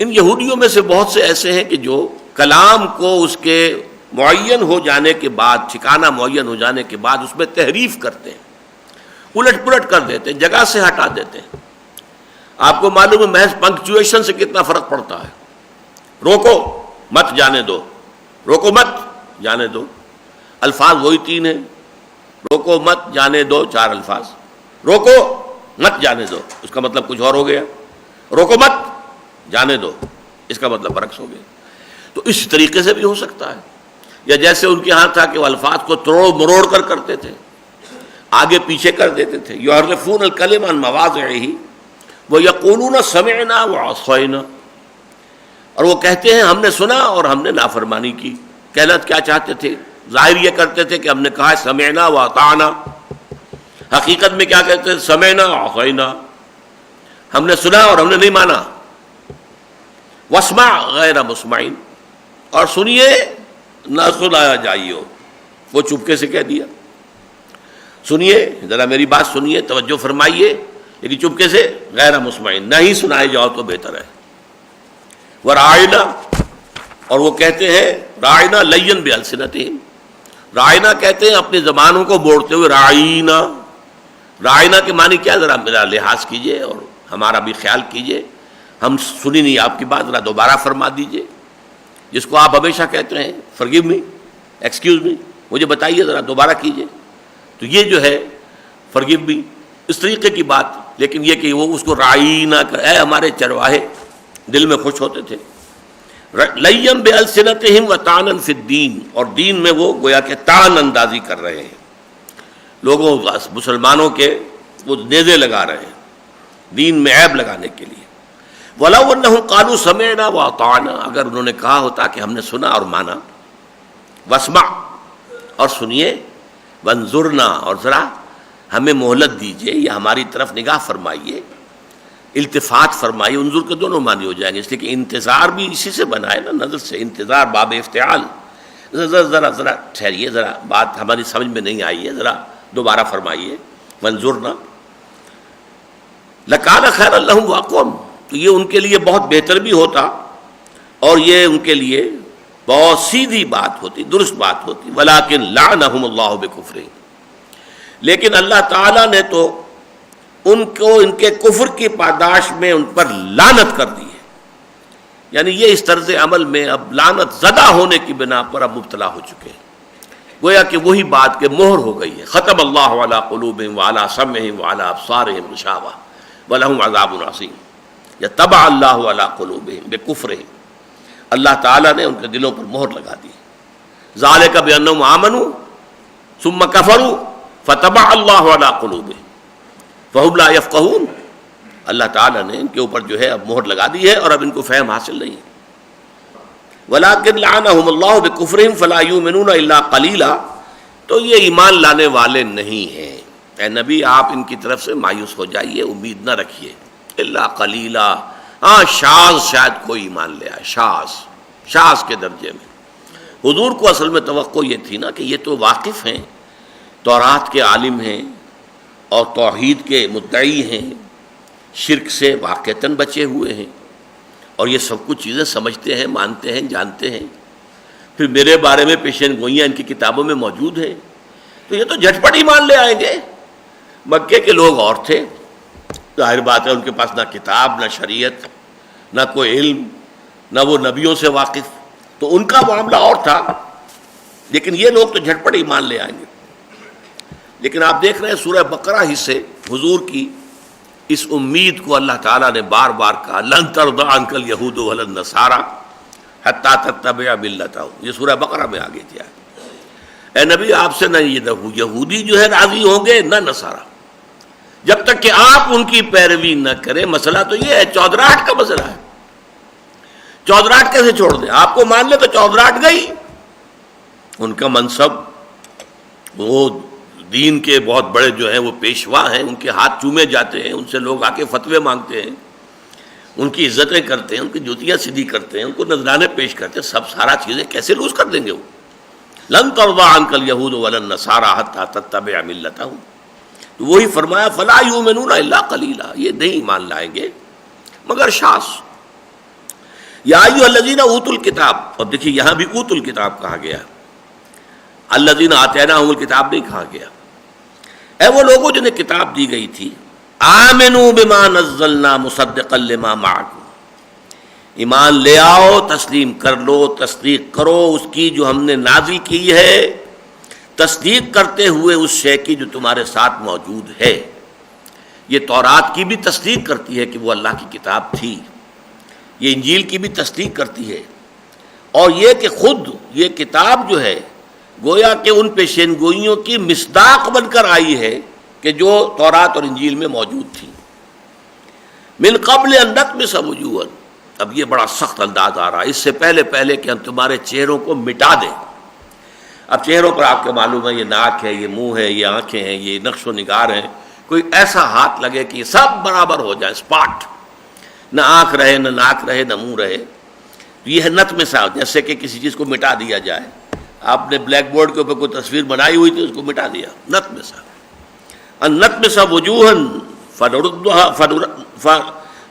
ان یہودیوں میں سے بہت سے ایسے ہیں کہ جو کلام کو اس کے معین ہو جانے کے بعد، ٹھکانہ معین ہو جانے کے بعد اس میں تحریف کرتے ہیں، الٹ پلٹ کر دیتے ہیں، جگہ سے ہٹا دیتے ہیں۔ آپ کو معلوم ہے محض پنکچویشن سے کتنا فرق پڑتا ہے۔ روکو مت جانے دو، روکو مت جانے دو، الفاظ وہی تین ہیں، روکو مت جانے دو 4 الفاظ، روکو مت جانے دو اس کا مطلب کچھ اور ہو گیا، روکو مت جانے دو اس کا مطلب برعکس ہو گیا۔ تو اس طریقے سے بھی ہو سکتا ہے، یا جیسے ان کے ہاں تھا کہ وہ الفاظ کو توڑ مروڑ کر کرتے تھے، آگے پیچھے کر دیتے تھے۔ یحرفون الکلم عن مواضعہ ویقولون سمعنا وعصینا، اور وہ کہتے ہیں ہم نے سنا اور ہم نے نافرمانی کی۔ کہنا کیا چاہتے تھے؟ ظاہر یہ کرتے تھے کہ ہم نے کہا سمعنا واطعنا، حقیقت میں کیا کہتے تھے؟ سمعنا وعصینا، ہم نے سنا اور ہم نے نہیں مانا۔ واسمع غیر مسمعین، اور سنیے نہ سنایا جائیے، وہ چپکے سے کہہ دیا، سنیے ذرا میری بات سنیے، توجہ فرمائیے، لیکن چپکے سے غیر مسمعین، نہ ہی سنائے جاؤ تو بہتر ہے۔ وراعنا، اور وہ کہتے ہیں راعنا لین بالسنتہم، راعنا کہتے ہیں اپنی زبانوں کو موڑتے ہوئے راعینا۔ راعنا کے معنی کیا؟ ذرا میرا لحاظ کیجئے اور ہمارا بھی خیال کیجئے، ہم سنی نہیں آپ کی بات، ذرا دوبارہ فرما دیجئے۔ جس کو آپ ہمیشہ کہتے ہیں فرگیو می، ایکسکیوز می، مجھے بتائیے ذرا دوبارہ کیجئے، تو یہ جو ہے فرگیو می اس طریقے کی بات، لیکن یہ کہ وہ اس کو راعینا کر، اے ہمارے چرواہے، دل میں خوش ہوتے تھے۔ لیم بالسنتہم وطعنا فی الدین، اور دین میں وہ گویا کہ طعن اندازی کر رہے ہیں، لوگوں مسلمانوں کے وہ نیزے لگا رہے ہیں دین میں عیب لگانے کے لیے۔ وَلَوْ أَنَّهُمْ قَالُوا سَمِعْنَا وَأَطَعْنَا، اگر انہوں نے کہا ہوتا کہ ہم نے سنا اور مانا، وَاسْمَعْ، اور سنیے، وَانظُرْنَا، اور ذرا ہمیں مہلت دیجیے یا ہماری طرف نگاہ فرمائیے، التفات فرمائیے۔ انظر کے دونوں معنی ہو جائیں گے، اس لیے کہ انتظار بھی اسی سے بنا ہے نا، نظر سے، انتظار باب افتعال۔ ذرا ٹھہریے، ذرا بات ہماری سمجھ میں نہیں آئی ہے، ذرا دوبارہ فرمائیے۔ وَانظُرْنَا لَكَانَ خَيْرًا لَهُمْ وَأَقْوَمَ، تو یہ ان کے لیے بہت بہتر بھی ہوتا اور یہ ان کے لیے بہت سیدھی بات ہوتی، درست بات ہوتی۔ وَلَكِنْ لَعْنَهُمُ اللَّهُ بِكُفْرِهِمْ، لیکن اللہ تعالیٰ نے تو ان کو ان کے کفر کی پاداش میں ان پر لعنت کر دی ہے، یعنی یہ اس طرز عمل میں اب لعنت زدہ ہونے کی بنا پر اب مبتلا ہو چکے ہیں، گویا کہ وہی بات کہ مہر ہو گئی ہے۔ ختم اللہ علی قلوبہم وعلی سمعہم وعلی ابصارہم غشاوہ ولہم عذاب عظیم، یطبع اللہ علی قلوبہم بکفرہم، اللہ تعالیٰ نے ان کے دلوں پر مہر لگا دی۔ ذالک بانہم آمنوا ثم کفروا فطبع اللہ علی قلوبہم فہم لا یفقہون، اللہ تعالیٰ نے ان کے اوپر جو ہے اب مہر لگا دی ہے اور اب ان کو فہم حاصل نہیں ہے۔ وَلَكِنْ لَعَنَهُمُ اللَّهُ بِكُفْرِهِمْ فَلَا يُؤْمِنُونَ إِلَّا قَلِيلًا، تو یہ ایمان لانے والے نہیں ہیں۔ اے نبی آپ ان کی طرف سے مایوس ہو جائیے، امید نہ رکھیے۔ الا قلیلا، ہاں شاذ شاید کوئی ایمان لے آئے، شاذ کے درجے میں۔ حضور کو اصل میں توقع یہ تھی نا کہ یہ تو واقف ہیں، تورات کے عالم ہیں اور توحید کے مدعی ہیں، شرک سے واقعتاً بچے ہوئے ہیں اور یہ سب کچھ چیزیں سمجھتے ہیں، مانتے ہیں، جانتے ہیں، پھر میرے بارے میں پیشین گوئیاں ان کی کتابوں میں موجود ہیں، تو یہ تو جھٹپٹ ایمان لے آئیں گے۔ مکے کے لوگ اور تھے، ظاہر بات ہے ان کے پاس نہ کتاب، نہ شریعت، نہ کوئی علم، نہ وہ نبیوں سے واقف، تو ان کا معاملہ اور تھا، لیکن یہ لوگ تو جھٹپٹ ایمان لے آئیں گے۔ لیکن آپ دیکھ رہے ہیں سورہ بقرہ ہی سے حضور کی اس امید کو اللہ تعالیٰ نے بار بار کہا، لن ترضی عنک الیہود ولا النصارى حتی تتبع ملتہم، یہ سورہ بقرہ میں آگے کیا ہے۔ اے نبی آپ سے نہ یہودی جو ہے راضی ہوں گے نہ نصارہ، جب تک کہ آپ ان کی پیروی نہ کریں۔ مسئلہ تو یہ ہے، چودراہٹ کا مسئلہ ہے، چودراہٹ کیسے چھوڑ دیں؟ آپ کو مان لے تو چودراہٹ گئی۔ ان کا منصب، وہ دین کے بہت بڑے جو ہیں وہ پیشوا ہیں، ان کے ہاتھ چومے جاتے ہیں، ان سے لوگ آ کے فتوے مانگتے ہیں، ان کی عزتیں کرتے ہیں، ان کی جوتیاں سیدھی کرتے ہیں، ان کو نذرانے پیش کرتے ہیں، سب سارا چیزیں کیسے لوز کر دیں گے وہ؟ لن ترضی عنک الیہود ولا النصارى حتی تتبع ملتہم، تو وہی فرمایا فلا یؤمنون الا قلیلا، یہ نہیں ایمان لائیں گے مگر شاذ۔ یا ایھا الذین اوتوا الکتاب، اور دیکھیے یہاں بھی اوتوا الکتاب کہا گیا، الذین آتیناھم الکتاب نہیں کہا گیا۔ اے وہ لوگوں جنہیں کتاب دی گئی تھی، آمنوا بما نزلنا مصدقا لما معکم، ایمان لے آؤ، تسلیم کر لو، تصدیق کرو اس کی جو ہم نے نازل کی ہے، تصدیق کرتے ہوئے اس شے کی جو تمہارے ساتھ موجود ہے۔ یہ تورات کی بھی تصدیق کرتی ہے کہ وہ اللہ کی کتاب تھی، یہ انجیل کی بھی تصدیق کرتی ہے، اور یہ کہ خود یہ کتاب جو ہے گویا کہ ان پیشین گوئیوں کی مصداق بن کر آئی ہے کہ جو تورات اور انجیل میں موجود تھی۔ من قبل ان نطمس وجوہا، اب یہ بڑا سخت انداز آ رہا ہے، اس سے پہلے کہ ہم تمہارے چہروں کو مٹا دیں۔ اب چہروں پر آپ کو معلوم ہے یہ ناک ہے، یہ منہ ہے، یہ آنکھیں ہیں، یہ نقش و نگار ہیں، کوئی ایسا ہاتھ لگے کہ یہ سب برابر ہو جائے، اسپاٹ، نہ آنکھ رہے، نہ ناک رہے، نہ منہ رہے، یہ ہے نطمسا، جیسے کہ کسی چیز کو مٹا دیا جائے۔ آپ نے بلیک بورڈ کے اوپر کوئی تصویر بنائی ہوئی تھی، اس کو مٹا دیا، نطمسا۔ ان نطمس وجوہا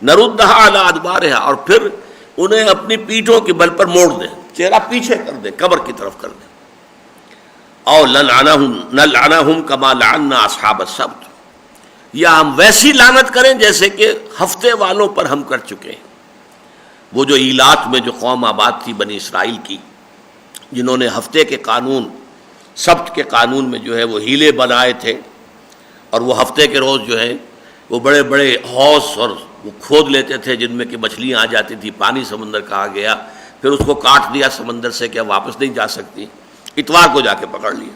نردها علی ادبارها، اور پھر انہیں اپنی پیٹھوں کے بل پر موڑ دیں، چہرہ پیچھے کر دیں، قبر کی طرف کر دیں۔ اور نلعنہم کما لعنا اصحاب السبت، یا ہم ویسی لعنت کریں جیسے کہ ہفتے والوں پر ہم کر چکے ہیں۔ وہ جو ایلات میں جو قوم آباد تھی بنی اسرائیل کی، جنہوں نے ہفتے کے قانون، سبت کے قانون میں جو ہے وہ ہیلے بنائے تھے، اور وہ ہفتے کے روز جو ہے وہ بڑے بڑے حوض اور وہ کھود لیتے تھے جن میں کہ مچھلیاں آ جاتی تھی، پانی سمندر کہا گیا، پھر اس کو کاٹ دیا سمندر سے کہ واپس نہیں جا سکتی، اتوار کو جا کے پکڑ لیا۔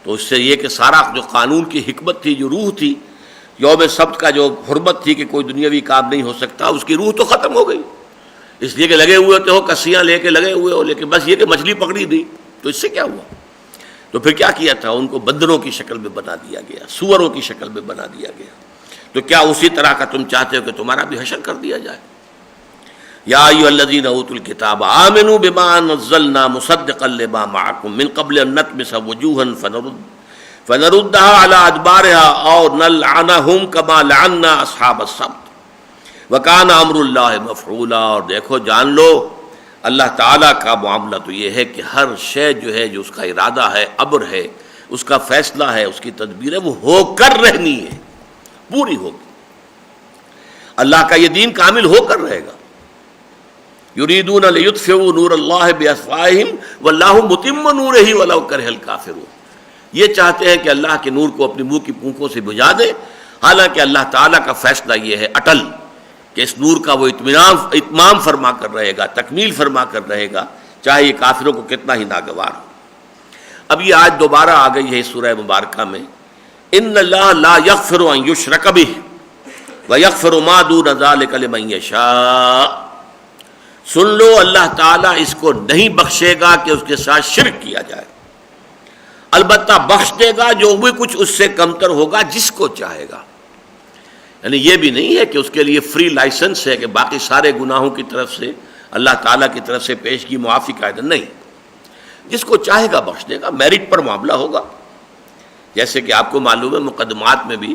تو اس سے یہ کہ سارا جو قانون کی حکمت تھی، جو روح تھی، یوم سبت کا جو حرمت تھی کہ کوئی دنیاوی کام نہیں ہو سکتا، اس کی روح تو ختم ہو گئی، اس لیے کہ لگے ہوئے تو ہو، کسیاں لے کے لگے ہوئے ہو، لیکن بس یہ کہ مچھلی پکڑی نہیں، تو اس سے کیا ہوا؟ تو پھر کیا کیا تھا؟ ان کو بندروں کی شکل میں بنا دیا گیا، سوروں کی شکل میں بنا دیا گیا۔ تو کیا اسی طرح کا تم چاہتے ہو کہ تمہارا بھی حشر کر دیا جائے؟ یا ایھا الذین اوتوا الکتاب آمنوا بما نزلنا مصدقا لما معکم من قبل ان نطمس وجوہا فنردها علی ادبارها اور نلعنہم کما لعنا اصحاب السبت وکان امر اللہ مفعولا، اور دیکھو جان لو اللہ تعالیٰ کا معاملہ تو یہ ہے کہ ہر شے جو ہے، جو اس کا ارادہ ہے، امر ہے، اس کا فیصلہ ہے، اس کی تدبیر ہے، وہ ہو کر رہنی ہے، پوری ہوگی۔ اللہ کا یہ دین کامل ہو کر رہے گا۔ یریدون لیطفئوا نور اللہ بافواہہم واللہ متم نورہ ولو کرہ الکافرون، یہ چاہتے ہیں کہ اللہ کے نور کو اپنی منہ کی پونکوں سے بجھا دے، حالانکہ اللہ تعالیٰ کا فیصلہ یہ ہے اٹل کہ اس نور کا وہ اتمام فرما کر رہے گا، تکمیل فرما کر رہے گا، چاہے یہ کافروں کو کتنا ہی ناگوار ہو۔ اب یہ آج دوبارہ آ گئی ہے اس سورہ مبارکہ میں، ان اللہ لا یغفر ان یشرک بہ ویغفر ما دون ذلک لمن یشاء، سن لو اللہ تعالیٰ اس کو نہیں بخشے گا کہ اس کے ساتھ شرک کیا جائے، البتہ بخش دے گا جو بھی کچھ اس سے کمتر ہوگا جس کو چاہے گا۔ یعنی یہ بھی نہیں ہے کہ اس کے لیے فری لائسنس ہے کہ باقی سارے گناہوں کی طرف سے اللہ تعالیٰ کی طرف سے پیشگی معافی کا ہے، نہیں، جس کو چاہے گا بخش دے گا، میرٹ پر معاملہ ہوگا۔ جیسے کہ آپ کو معلوم ہے مقدمات میں بھی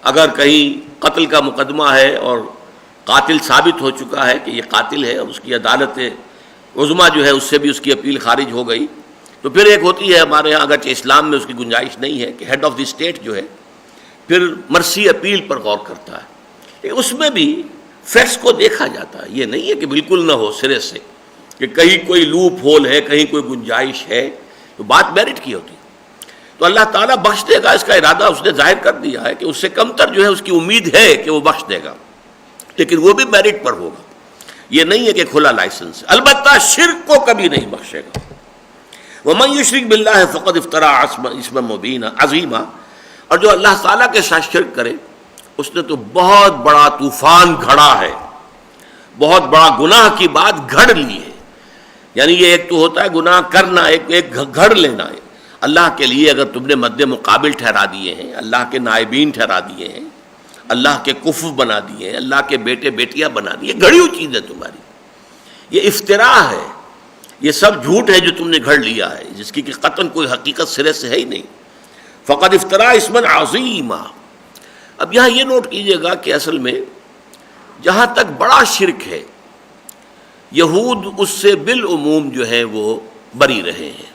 اگر کہیں قتل کا مقدمہ ہے اور قاتل ثابت ہو چکا ہے کہ یہ قاتل ہے، اور اس کی عدالت عظمیٰ جو ہے اس سے بھی اس کی اپیل خارج ہو گئی، تو پھر ایک ہوتی ہے ہمارے ہاں، اگرچہ اسلام میں اس کی گنجائش نہیں ہے، کہ ہیڈ آف دی اسٹیٹ جو ہے پھر مرسی اپیل پر غور کرتا ہے، لیکن اس میں بھی فیکٹس کو دیکھا جاتا ہے، یہ نہیں ہے کہ بالکل نہ ہو سرے سے، کہ کہیں کوئی لوپ ہول ہے، کہیں کوئی گنجائش ہے، تو بات میرٹ کی ہوتی ہے۔ تو اللہ تعالیٰ بخش دے گا، اس کا ارادہ اس نے ظاہر کر دیا ہے کہ اس سے کمتر جو ہے اس کی امید ہے کہ وہ بخش دے گا، لیکن وہ بھی میرٹ پر ہوگا، یہ نہیں ہے کہ کھلا لائسنس، البتہ شرک کو کبھی نہیں بخشے گا۔ وَمَن يُشْرِكْ بِاللَّهِ فَقَدِ افْتَرَىٰ اِثْمًا مُبِينًا عَظِيمًا، اور جو اللہ تعالیٰ کے ساتھ شرک کرے اس نے تو بہت بڑا طوفان گھڑا ہے، بہت بڑا گناہ کی بات گھڑ لی ہے۔ یعنی یہ ایک تو ہوتا ہے گناہ کرنا، ایک گھڑ لینا ہے۔ اللہ کے لیے اگر تم نے مد مقابل ٹھہرا دیے ہیں، اللہ کے نائبین ٹھہرا دیے ہیں، اللہ کے کفو بنا دیے ہیں، اللہ کے بیٹے بیٹیاں بنا دیے، گھڑی ہوئی چیز ہے تمہاری، یہ افتراء ہے، یہ سب جھوٹ ہے جو تم نے گھڑ لیا ہے، جس کی کہ قطعاً کوئی حقیقت سرے سے ہے ہی نہیں۔ فقد افترا اسما عظیما۔ اب یہاں یہ نوٹ کیجئے گا کہ اصل میں جہاں تک بڑا شرک ہے یہود اس سے بالعموم جو ہے وہ بری رہے ہیں۔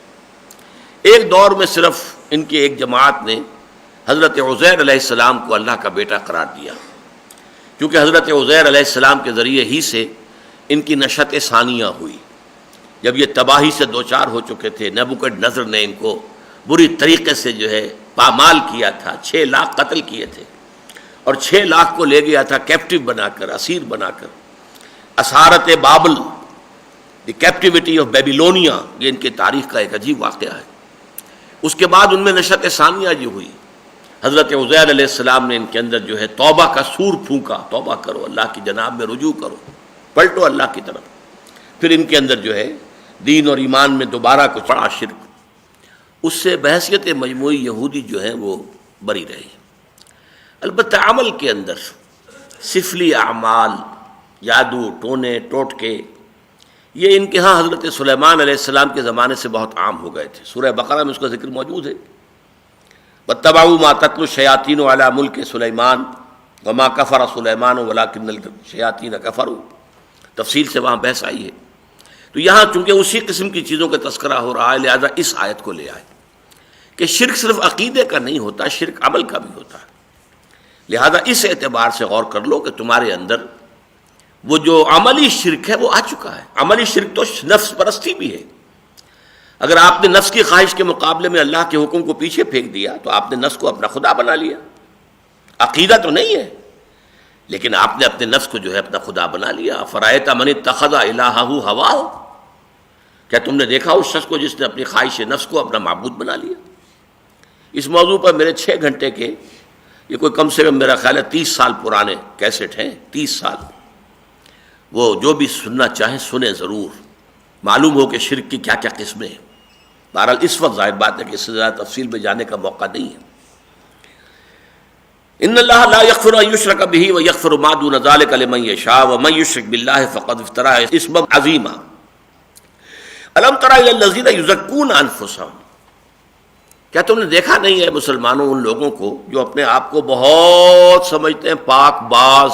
ایک دور میں صرف ان کی ایک جماعت نے حضرت عزیر علیہ السلام کو اللہ کا بیٹا قرار دیا، کیونکہ حضرت عزیر علیہ السلام کے ذریعے ہی سے ان کی نشأت ثانیہ ہوئی۔ جب یہ تباہی سے دوچار ہو چکے تھے، نبوکدنضر نے ان کو بری طریقے سے جو ہے پامال کیا تھا، 6 لاکھ قتل کیے تھے، اور 6 لاکھ کو لے گیا تھا کیپٹیو بنا کر، اسیر بنا کر۔ اسارت بابل، دی کیپٹیوٹی آف بیبیلونیا، یہ ان کی تاریخ کا ایک عجیب واقعہ ہے۔ اس کے بعد ان میں نشأت ثانیہ جو ہوئی، حضرت عزیر علیہ السلام نے ان کے اندر جو ہے توبہ کا سور پھونکا، توبہ کرو، اللہ کی جناب میں رجوع کرو، پلٹو اللہ کی طرف۔ پھر ان کے اندر جو ہے دین اور ایمان میں دوبارہ کچھ بڑا شرک، اس سے بحیثیت مجموعی یہودی جو ہیں وہ بری رہے۔ البتہ عمل کے اندر سفلی اعمال، جادو، ٹونے ٹوٹکے، یہ ان کے ہاں حضرت سلیمان علیہ السلام کے زمانے سے بہت عام ہو گئے تھے۔ سورہ بقرہ میں اس کا ذکر موجود ہے، وَاتَّبَعُوا مَا تَتْلُو الشَّيَاطِينُ عَلَىٰ مُلْكِ سُلَيْمَانَ وَمَا كَفَرَ سُلَيْمَانُ وَلَٰكِنَّ الشَّيَاطِينَ كَفَرُوا، تفصیل سے وہاں بحث آئی ہے۔ تو یہاں چونکہ اسی قسم کی چیزوں کا تذکرہ ہو رہا ہے، لہذا اس آیت کو لے آئے کہ شرک صرف عقیدے کا نہیں ہوتا، شرک عمل کا بھی ہوتا ہے۔ لہذا اس اعتبار سے غور کر لو کہ تمہارے اندر وہ جو عملی شرک ہے وہ آ چکا ہے۔ عملی شرک تو نفس پرستی بھی ہے۔ اگر آپ نے نفس کی خواہش کے مقابلے میں اللہ کے حکم کو پیچھے پھینک دیا تو آپ نے نفس کو اپنا خدا بنا لیا۔ عقیدہ تو نہیں ہے، لیکن آپ نے اپنے نفس کو جو ہے اپنا خدا بنا لیا۔ فرأیت من اتخذ الہہ ہواہ، کیا تم نے دیکھا اس شخص کو جس نے اپنی خواہش نفس کو اپنا معبود بنا لیا؟ اس موضوع پر میرے 6 گھنٹے کے، یہ کوئی کم سے کم میرا خیال ہے 30 سال پرانے کیسٹ ہیں، 30 سال۔ وہ جو بھی سننا چاہیں سنیں ضرور، معلوم ہو کہ شرک کی کیا کیا قسمیں ہیں۔ بہرحال اس وقت ظاہر بات ہے کہ اس سے زیادہ تفصیل میں جانے کا موقع نہیں ہے۔ ان اللہ لا یغفر ان یشرک بہ ویغفر ما دون ذلک لمن یشاء ومن یشرک باللہ فقد افترى اثما عظیما۔ الم تر الی الذین یزکون انفسهم، کیا تم نے دیکھا نہیں ہے مسلمانوں ان لوگوں کو جو اپنے آپ کو بہت سمجھتے ہیں پاک باز؟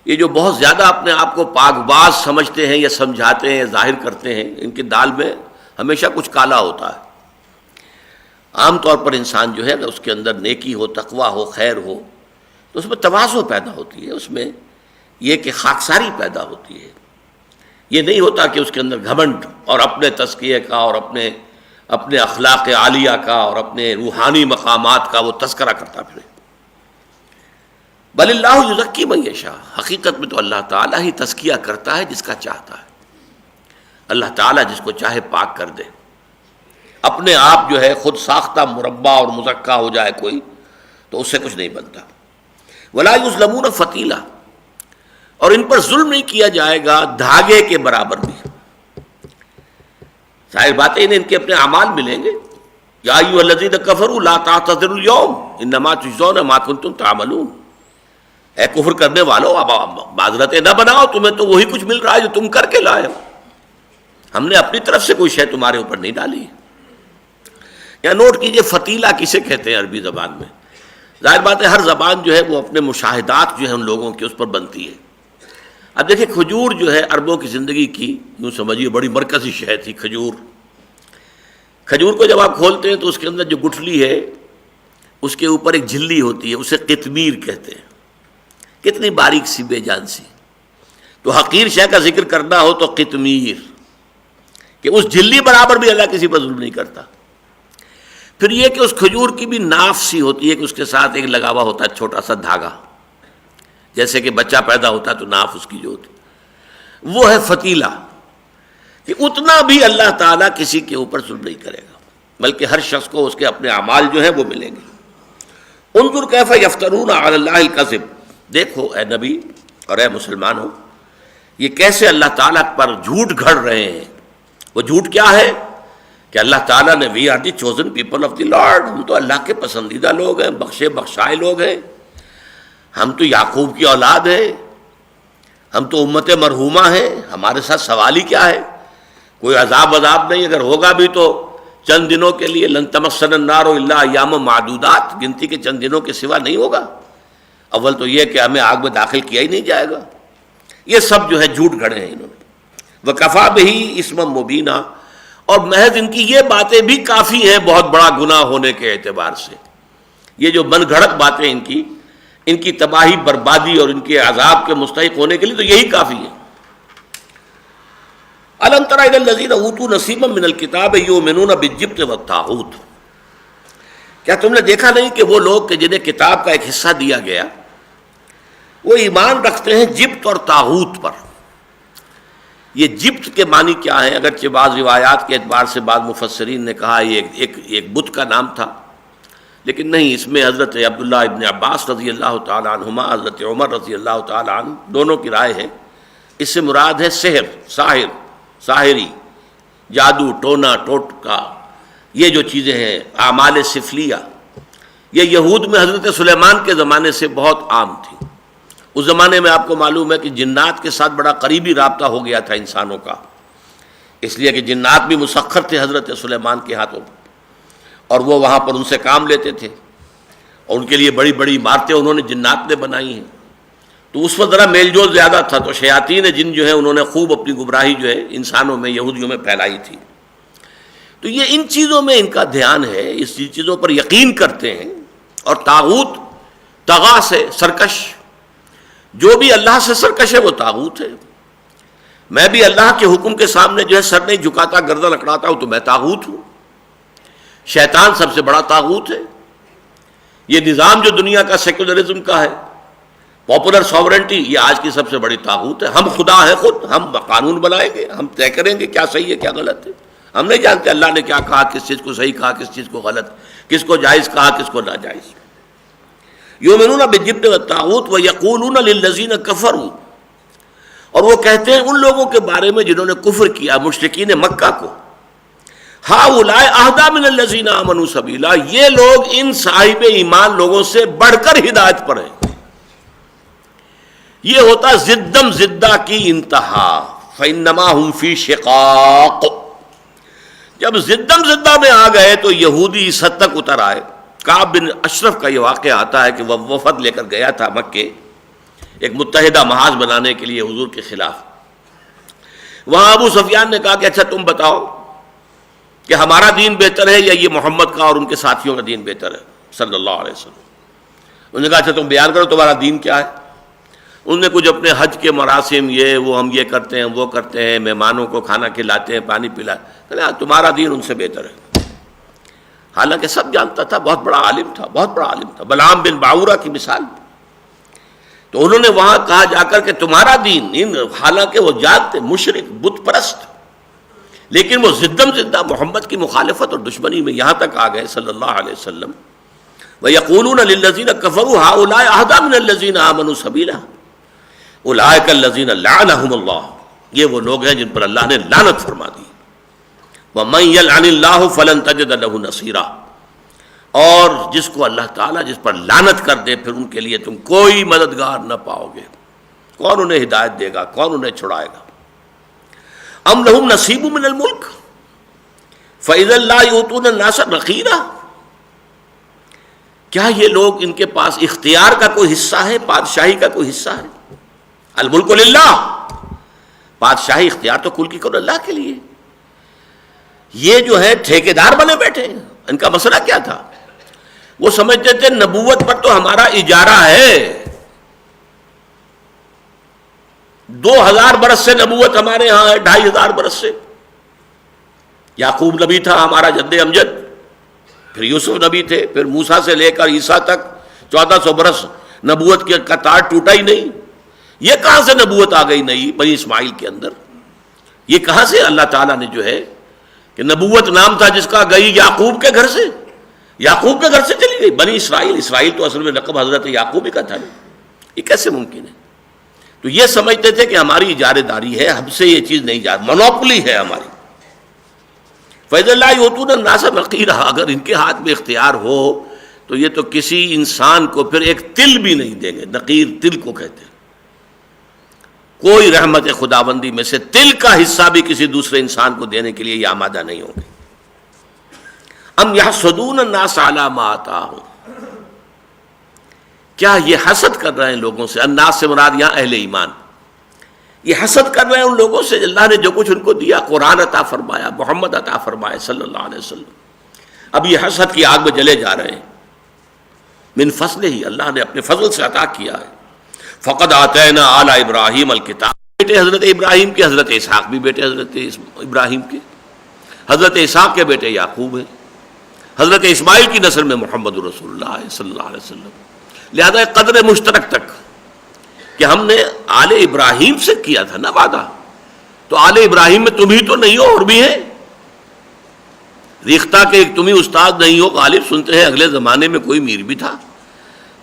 یہ جو بہت زیادہ اپنے آپ کو پاک باز سمجھتے ہیں یا سمجھاتے ہیں یا ظاہر کرتے ہیں، ان کی دال میں ہمیشہ کچھ کالا ہوتا ہے۔ عام طور پر انسان جو ہے اگر اس کے اندر نیکی ہو، تقویٰ ہو، خیر ہو، تو اس میں تواضع پیدا ہوتی ہے، اس میں یہ کہ خاکساری پیدا ہوتی ہے۔ یہ نہیں ہوتا کہ اس کے اندر گھمنڈ اور اپنے تزکیے کا اور اپنے اخلاق عالیہ کا اور اپنے روحانی مقامات کا وہ تذکرہ کرتا پھرے۔ بل اللہ یزکی من یشاء، حقیقت میں تو اللہ تعالیٰ ہی تزکیہ کرتا ہے جس کا چاہتا ہے۔ اللہ تعالیٰ جس کو چاہے پاک کر دے۔ اپنے آپ جو ہے خود ساختہ مربع اور مزکا ہو جائے کوئی تو اس سے کچھ نہیں بنتا۔ ولا یظلمون فتیلا، اور ان پر ظلم نہیں کیا جائے گا دھاگے کے برابر بھی۔ ظاہر بات ہے انہیں ان کے اپنے اعمال ملیں گے۔ یا ایھا الذین کفروا لا تعتذروا اليوم انما تجزون ما کنتم تعملون، اے کفر کرنے والو اب معذرتیں نہ بناؤ، تمہیں تو وہی کچھ مل رہا ہے جو تم کر کے لائے ہو، ہم نے اپنی طرف سے کوئی شے تمہارے اوپر نہیں ڈالی۔ یا نوٹ کیجئے فتیلہ کسے کہتے ہیں عربی زبان میں؟ ظاہر بات ہے ہر زبان جو ہے وہ اپنے مشاہدات جو ہیں ان لوگوں کے اس پر بنتی ہے۔ اب دیکھیں کھجور جو ہے عربوں کی زندگی کی یوں سمجھیے بڑی مرکزی شے تھی کھجور۔ کھجور کو جب آپ کھولتے ہیں تو اس کے اندر جو گٹھلی ہے اس کے اوپر ایک جھلی ہوتی ہے، اسے قطمیر کہتے ہیں۔ کتنی باریک سی بے جان سی، تو حقیر شے کا ذکر کرنا ہو تو قطمیر، کہ اس جھلی برابر بھی اللہ کسی پر ظلم نہیں کرتا۔ پھر یہ کہ اس کھجور کی بھی ناف سی ہوتی ہے کہ اس کے ساتھ ایک لگا ہوا ہوتا ہے چھوٹا سا دھاگا، جیسے کہ بچہ پیدا ہوتا ہے تو ناف اس کی جو ہوتی وہ ہے فتیلہ، کہ اتنا بھی اللہ تعالیٰ کسی کے اوپر ظلم نہیں کرے گا، بلکہ ہر شخص کو اس کے اپنے اعمال جو ہیں وہ ملیں گے۔ انظر کیف یفترون علی اللہ الکذب، دیکھو اے نبی اور اے مسلمانوں یہ کیسے اللہ تعالیٰ پر جھوٹ گھڑ رہے ہیں۔ وہ جھوٹ کیا ہے کہ اللہ تعالیٰ نے we are the chosen people of the lord, ہم تو اللہ کے پسندیدہ لوگ ہیں، بخشے بخشائے لوگ ہیں، ہم تو یعقوب کی اولاد ہیں، ہم تو امت مرحومہ ہیں، ہمارے ساتھ سوال ہی کیا ہے؟ کوئی عذاب نہیں، اگر ہوگا بھی تو چند دنوں کے لیے، لن تمسنا النار الا ایام معدودات، گنتی کے چند دنوں کے سوا نہیں ہوگا. اول تو یہ کہ ہمیں آگ میں داخل کیا ہی نہیں جائے گا. یہ سب جو ہے جھوٹ گھڑے ہیں انہوں نے. وَكَفَى بِهِ اسما مبینا، اور محض ان کی یہ باتیں بھی کافی ہیں بہت بڑا گناہ ہونے کے اعتبار سے. یہ جو من گھڑت باتیں ان کی تباہی، بربادی اور ان کے عذاب کے مستحق ہونے کے لیے تو یہی کافی ہے. أَلَمْ تَرَ إِلَى الَّذِينَ أُوتُوا نَصِيبًا مِنَ الْكِتَابِ يُؤْمِنُونَ بِالجِّبْتِ وَالطَّاغُوتِ، کیا تم نے دیکھا نہیں کہ وہ لوگ کہ جنہیں کتاب کا ایک حصہ دیا گیا وہ ایمان رکھتے ہیں جبت اور طاغوت پر. یہ جبت کے معنی کیا ہے؟ اگرچہ بعض روایات کے اعتبار سے بعض مفسرین نے کہا یہ ایک بت کا نام تھا، لیکن نہیں، اس میں حضرت عبداللہ ابن عباس رضی اللہ تعالیٰ عنہما، حضرت عمر رضی اللہ تعالیٰ عنہ، دونوں کی رائے ہے اس سے مراد ہے سحر، ساحری، جادو، ٹونا ٹوٹکا، یہ جو چیزیں ہیں، اعمال سفلیہ. یہ یہود میں حضرت سلیمان کے زمانے سے بہت عام تھی. اس زمانے میں آپ کو معلوم ہے کہ جنات کے ساتھ بڑا قریبی رابطہ ہو گیا تھا انسانوں کا، اس لیے کہ جنات بھی مسخر تھے حضرت سلیمان کے ہاتھوں، اور وہ وہاں پر ان سے کام لیتے تھے، اور ان کے لیے بڑی بڑی عمارتیں انہوں نے جنات نے بنائی ہیں. تو اس وقت ذرا میل جول زیادہ تھا، تو شیاطین جن جو ہے انہوں نے خوب اپنی گمراہی جو ہے انسانوں میں، یہودیوں میں پھیلائی تھی. تو یہ ان چیزوں میں ان کا دھیان ہے، اس چیزوں پر یقین کرتے ہیں. اور طاغوت، طغا سے سرکش، جو بھی اللہ سے سرکش ہے وہ طاغوت ہے. میں بھی اللہ کے حکم کے سامنے جو ہے سر نہیں جھکاتا، گردن اکڑاتا ہوں تو میں طاغوت ہوں. شیطان سب سے بڑا طاغوت ہے. یہ نظام جو دنیا کا سیکولرزم کا ہے، پاپولر ساورنٹی، یہ آج کی سب سے بڑی طاغوت ہے. ہم خدا ہیں خود، ہم قانون بنائیں گے، ہم طے کریں گے کیا صحیح ہے کیا غلط ہے. ہم نہیں جانتے اللہ نے کیا کہا، کس چیز کو صحیح کہا، کس چیز کو غلط، کس کو جائز کہا، کس کو ناجائز. یؤمنون بالجبت والطاغوت ویقولون للذین کفروا، اور وہ کہتے ہیں ان لوگوں کے بارے میں جنہوں نے کفر کیا، مشرکین مکہ کو، ہؤلاء اہدی من الذین آمنوا سبیلا، یہ لوگ ان صاحب ایمان لوگوں سے بڑھ کر ہدایت پر ہیں. یہ ہوتا زدم زدہ کی انتہا، فإنما هم فی شقاق. جب زدم زدہ میں آ گئے تو یہودی اس حد تک اتر آئے. کعب بن اشرف کا یہ واقعہ آتا ہے کہ وہ وفد لے کر گیا تھا مکے ایک متحدہ محاذ بنانے کے لیے حضور کے خلاف. وہاں ابو سفیان نے کہا کہ اچھا تم بتاؤ کہ ہمارا دین بہتر ہے یا یہ محمد کا اور ان کے ساتھیوں کا دین بہتر ہے صلی اللہ علیہ وسلم. انہوں نے کہا اچھا تم بیان کرو تمہارا دین کیا ہے. انہوں نے کچھ اپنے حج کے مراسم، یہ وہ ہم یہ کرتے ہیں وہ کرتے ہیں، مہمانوں کو کھانا کھلاتے ہیں، پانی پلاتے ہیں، تمہارا دین ان سے بہتر ہے. حالانکہ سب جانتا تھا، بہت بڑا عالم تھا، بہت بڑا عالم تھا، بلعام بن باورہ کی مثال. تو انہوں نے وہاں کہا جا کر کہ تمہارا دین، حالانکہ وہ جانتے مشرک بت پرست، لیکن وہ زدم زدہ محمد کی مخالفت اور دشمنی میں یہاں تک آ گئے صلی اللہ علیہ وسلم. وَيَقُولُونَ لِلَّذِينَ كَفَرُوا هَؤُلَاءِ أَهْدَىٰ مِنَ الَّذِينَ آمَنُوا سَبِيلًا أُولَٰئِكَ الَّذِينَ لَعَنَهُمُ اللَّهُ، یہ وہ لوگ ہیں جن پر اللہ نے لعنت فرما دی. وَمَن يَلْعَنِ اللَّهُ فَلَن تَجِدَ لَهُ نَصِيرًا، اور جس کو اللہ تعالیٰ جس پر لعنت کر دے پھر ان کے لیے تم کوئی مددگار نہ پاؤ گے. کون انہیں ہدایت دے گا، کون انہیں چھڑائے گا. ام لہم نصیب من الملک فإذا لا یؤتون الناس نقیرا، کیا یہ لوگ ان کے پاس اختیار کا کوئی حصہ ہے، بادشاہی کا کوئی حصہ ہے. الملک للہ، بادشاہی اختیار تو کل کی کل اللہ کے لیے. یہ جو ہے ٹھیکیدار بنے بیٹھے ہیں. ان کا مسئلہ کیا تھا؟ وہ سمجھتے تھے نبوت پر تو ہمارا اجارہ ہے، 2000 برس سے نبوت ہمارے ہاں ہے، 2500 برس سے. یعقوب نبی تھا ہمارا جد امجد، پھر یوسف نبی تھے، پھر موسیٰ سے لے کر عیسیٰ تک 1400 برس نبوت کا تار ٹوٹا ہی نہیں. یہ کہاں سے نبوت آ گئی نئی بنی اسماعیل کے اندر؟ یہ کہاں سے اللہ تعالیٰ نے جو ہے کہ نبوت نام تھا جس کا گئی یعقوب کے گھر سے، یعقوب کے گھر سے چلی گئی بنی اسرائیل. اسرائیل تو اصل میں لقب حضرت یعقوب ہی کا تھا. یہ کیسے ممکن ہے؟ تو یہ سمجھتے تھے کہ ہماری اجارے داری ہے، ہم سے یہ چیز نہیں جا، منوپلی ہے ہماری. فَإِذَا لَا يُؤْتُونَ النَّاسَ نَقِيرًا، اگر ان کے ہاتھ میں اختیار ہو تو یہ تو کسی انسان کو پھر ایک تل بھی نہیں دیں گے. نقیر تل کو کہتے ہیں. کوئی رحمت خداوندی میں سے تل کا حصہ بھی کسی دوسرے انسان کو دینے کے لیے یہ آمادہ نہیں ہوں گے. ام یحسدون الناس علی ما آتاہم، کیا یہ حسد کر رہے ہیں لوگوں سے؟ الناس سے مراد یہاں اہل ایمان، یہ حسد کر رہے ہیں ان لوگوں سے اللہ نے جو کچھ ان کو دیا، قرآن عطا فرمایا، محمد عطا فرمایا صلی اللہ علیہ وسلم، اب یہ حسد کی آگ میں جلے جا رہے ہیں۔ من فضلہ ہی، اللہ نے اپنے فضل سے عطا کیا ہے۔ فقد آتینا آل ابراہیم الکتاب، بیٹے حضرت ابراہیم کے، حضرت اسحاق بھی بیٹے حضرت ابراہیم کے، حضرت اسحاق کے بیٹے یعقوب ہیں، حضرت اسماعیل کی نسل میں محمد رسول اللہ صلی اللہ علیہ وسلم۔ لہذا ایک قدر مشترک تک کہ ہم نے آل ابراہیم سے کیا تھا نا وعدہ، تو آل ابراہیم میں تم ہی تو نہیں ہو، اور بھی ہیں ریختہ کہ تم ہی استاد نہیں ہو، غالب سنتے ہیں اگلے زمانے میں کوئی میر بھی تھا،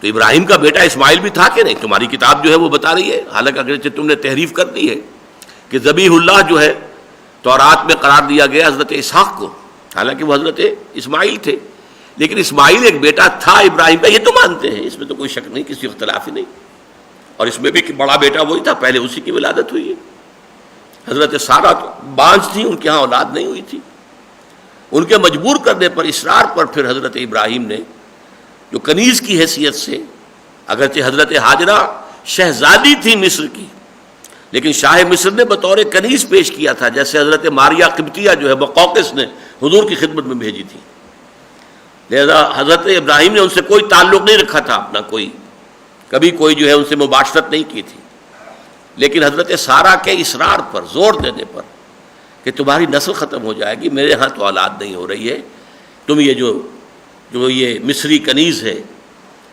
تو ابراہیم کا بیٹا اسماعیل بھی تھا کہ نہیں؟ تمہاری کتاب جو ہے وہ بتا رہی ہے، حالانکہ اگرچہ تم نے تحریف کر دی ہے کہ ذبیح اللہ جو ہے تورات میں قرار دیا گیا حضرت اسحاق کو، حالانکہ وہ حضرت اسماعیل تھے، لیکن اسماعیل ایک بیٹا تھا ابراہیم کا، یہ تو مانتے ہیں، اس میں تو کوئی شک نہیں، کسی اختلاف ہی نہیں، اور اس میں بھی کہ بڑا بیٹا وہی تھا، پہلے اسی کی ولادت ہوئی ہے۔ حضرت سارہ تو بانجھ تھی، ان کے ہاں اولاد نہیں ہوئی تھی، ان کے مجبور کرنے پر، اصرار پر، پھر حضرت ابراہیم نے جو کنیز کی حیثیت سے، اگرچہ حضرت ہاجرہ شہزادی تھی مصر کی، لیکن شاہ مصر نے بطور کنیز پیش کیا تھا، جیسے حضرت ماریہ قبطیہ جو ہے مقوقس نے حضور کی خدمت میں بھیجی تھی۔ لہذا حضرت ابراہیم نے ان سے کوئی تعلق نہیں رکھا تھا اپنا، کبھی کوئی جو ہے ان سے مباشرت نہیں کی تھی، لیکن حضرت سارہ کے اصرار پر، زور دینے پر کہ تمہاری نسل ختم ہو جائے گی، میرے ہاں تو اولاد نہیں ہو رہی ہے، تم یہ جو یہ مصری کنیز ہے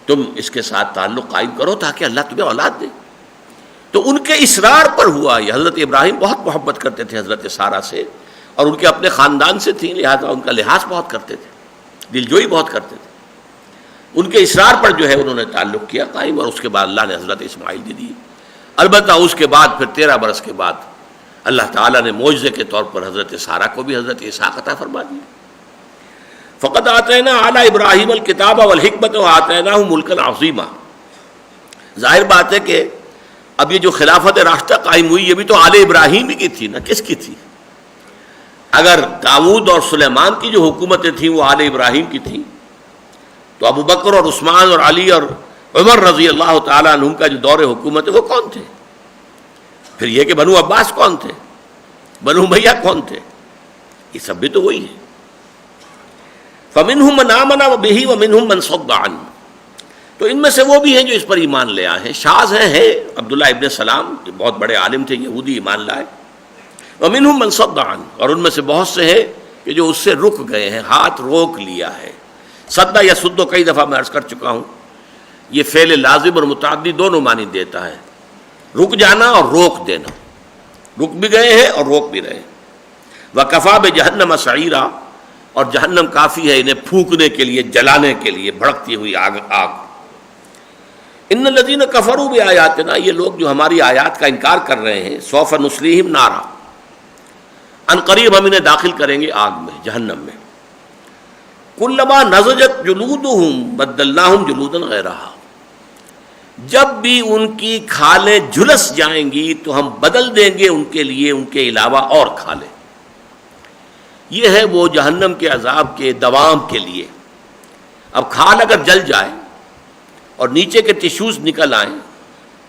تم اس کے ساتھ تعلق قائم کرو تاکہ اللہ تمہیں اولاد دے۔ تو ان کے اصرار پر ہوا یہ۔ حضرت ابراہیم بہت محبت کرتے تھے حضرت سارہ سے، اور ان کے اپنے خاندان سے تھیں، لہذا ان کا لحاظ بہت کرتے تھے، دلجوئی بہت کرتے تھے۔ ان کے اصرار پر جو ہے انہوں نے تعلق کیا قائم، اور اس کے بعد اللہ نے حضرت اسماعیل دے دی۔ البتہ اس کے بعد پھر 13 برس کے بعد اللہ تعالیٰ نے معجزے کے طور پر حضرت سارہ کو بھی حضرت اسحاق عطا فرما دیا۔ فقد آتینا آل ابراہیم الکتاب والحکمت وآتیناہ ملکا عظیما۔ ظاہر بات ہے کہ اب یہ جو خلافت راشدہ قائم ہوئی، یہ بھی تو آل ابراہیم ہی کی تھی نا، کس کی تھی؟ اگر داؤد اور سلیمان کی جو حکومتیں تھیں وہ آل ابراہیم کی تھیں، تو ابو بکر اور عثمان اور علی اور عمر رضی اللہ تعالیٰ عنہم کا جو دور حکومت ہے وہ کون تھے؟ پھر یہ کہ بنو عباس کون تھے، بنو امیہ کون تھے؟ یہ سب بھی تو وہی ہے۔ فَمِنْهُمْ مَنْ آمَنَ بِهِ وَمِنْهُمْ مَنْ صَدَّ عَنْهُ، تو ان میں سے وہ بھی ہیں جو اس پر ایمان لے آئے ہیں۔ شاذ ہیں عبداللہ ابن سلام، جو بہت بڑے عالم تھے، یہودی، ایمان لائے۔ وَمِنْهُمْ مَنْ صَدَّ عَنْهُ، اور ان میں سے بہت سے ہیں کہ جو اس سے رک گئے ہیں، ہاتھ روک لیا ہے۔ صدّ یا سد کئی دفعہ میں عرض کر چکا ہوں، یہ فعل لازم اور متعدی دونوں معنی دیتا ہے، رک جانا اور روک دینا، رک بھی گئے ہیں اور روک بھی رہے ہیں۔ وَكَفَى بِجَهَنَّمَ سَعِيرًا، اور جہنم کافی ہے انہیں پھونکنے کے لیے، جلانے کے لیے، بھڑکتی ہوئی آگ۔ ان الذین کفروا بآیاتنا، یہ لوگ جو ہماری آیات کا انکار کر رہے ہیں، سوف نصلیہم نارا، ان قریب ہم انہیں داخل کریں گے آگ میں، جہنم میں۔ کلما نضجت جلودہم بدلناہم جلودا غیرہا، جب بھی ان کی کھالیں جھلس جائیں گی تو ہم بدل دیں گے ان کے لیے ان کے علاوہ اور کھالیں۔ یہ ہے وہ جہنم کے عذاب کے دوام کے لیے۔ اب کھال اگر جل جائے اور نیچے کے ٹیشوز نکل آئیں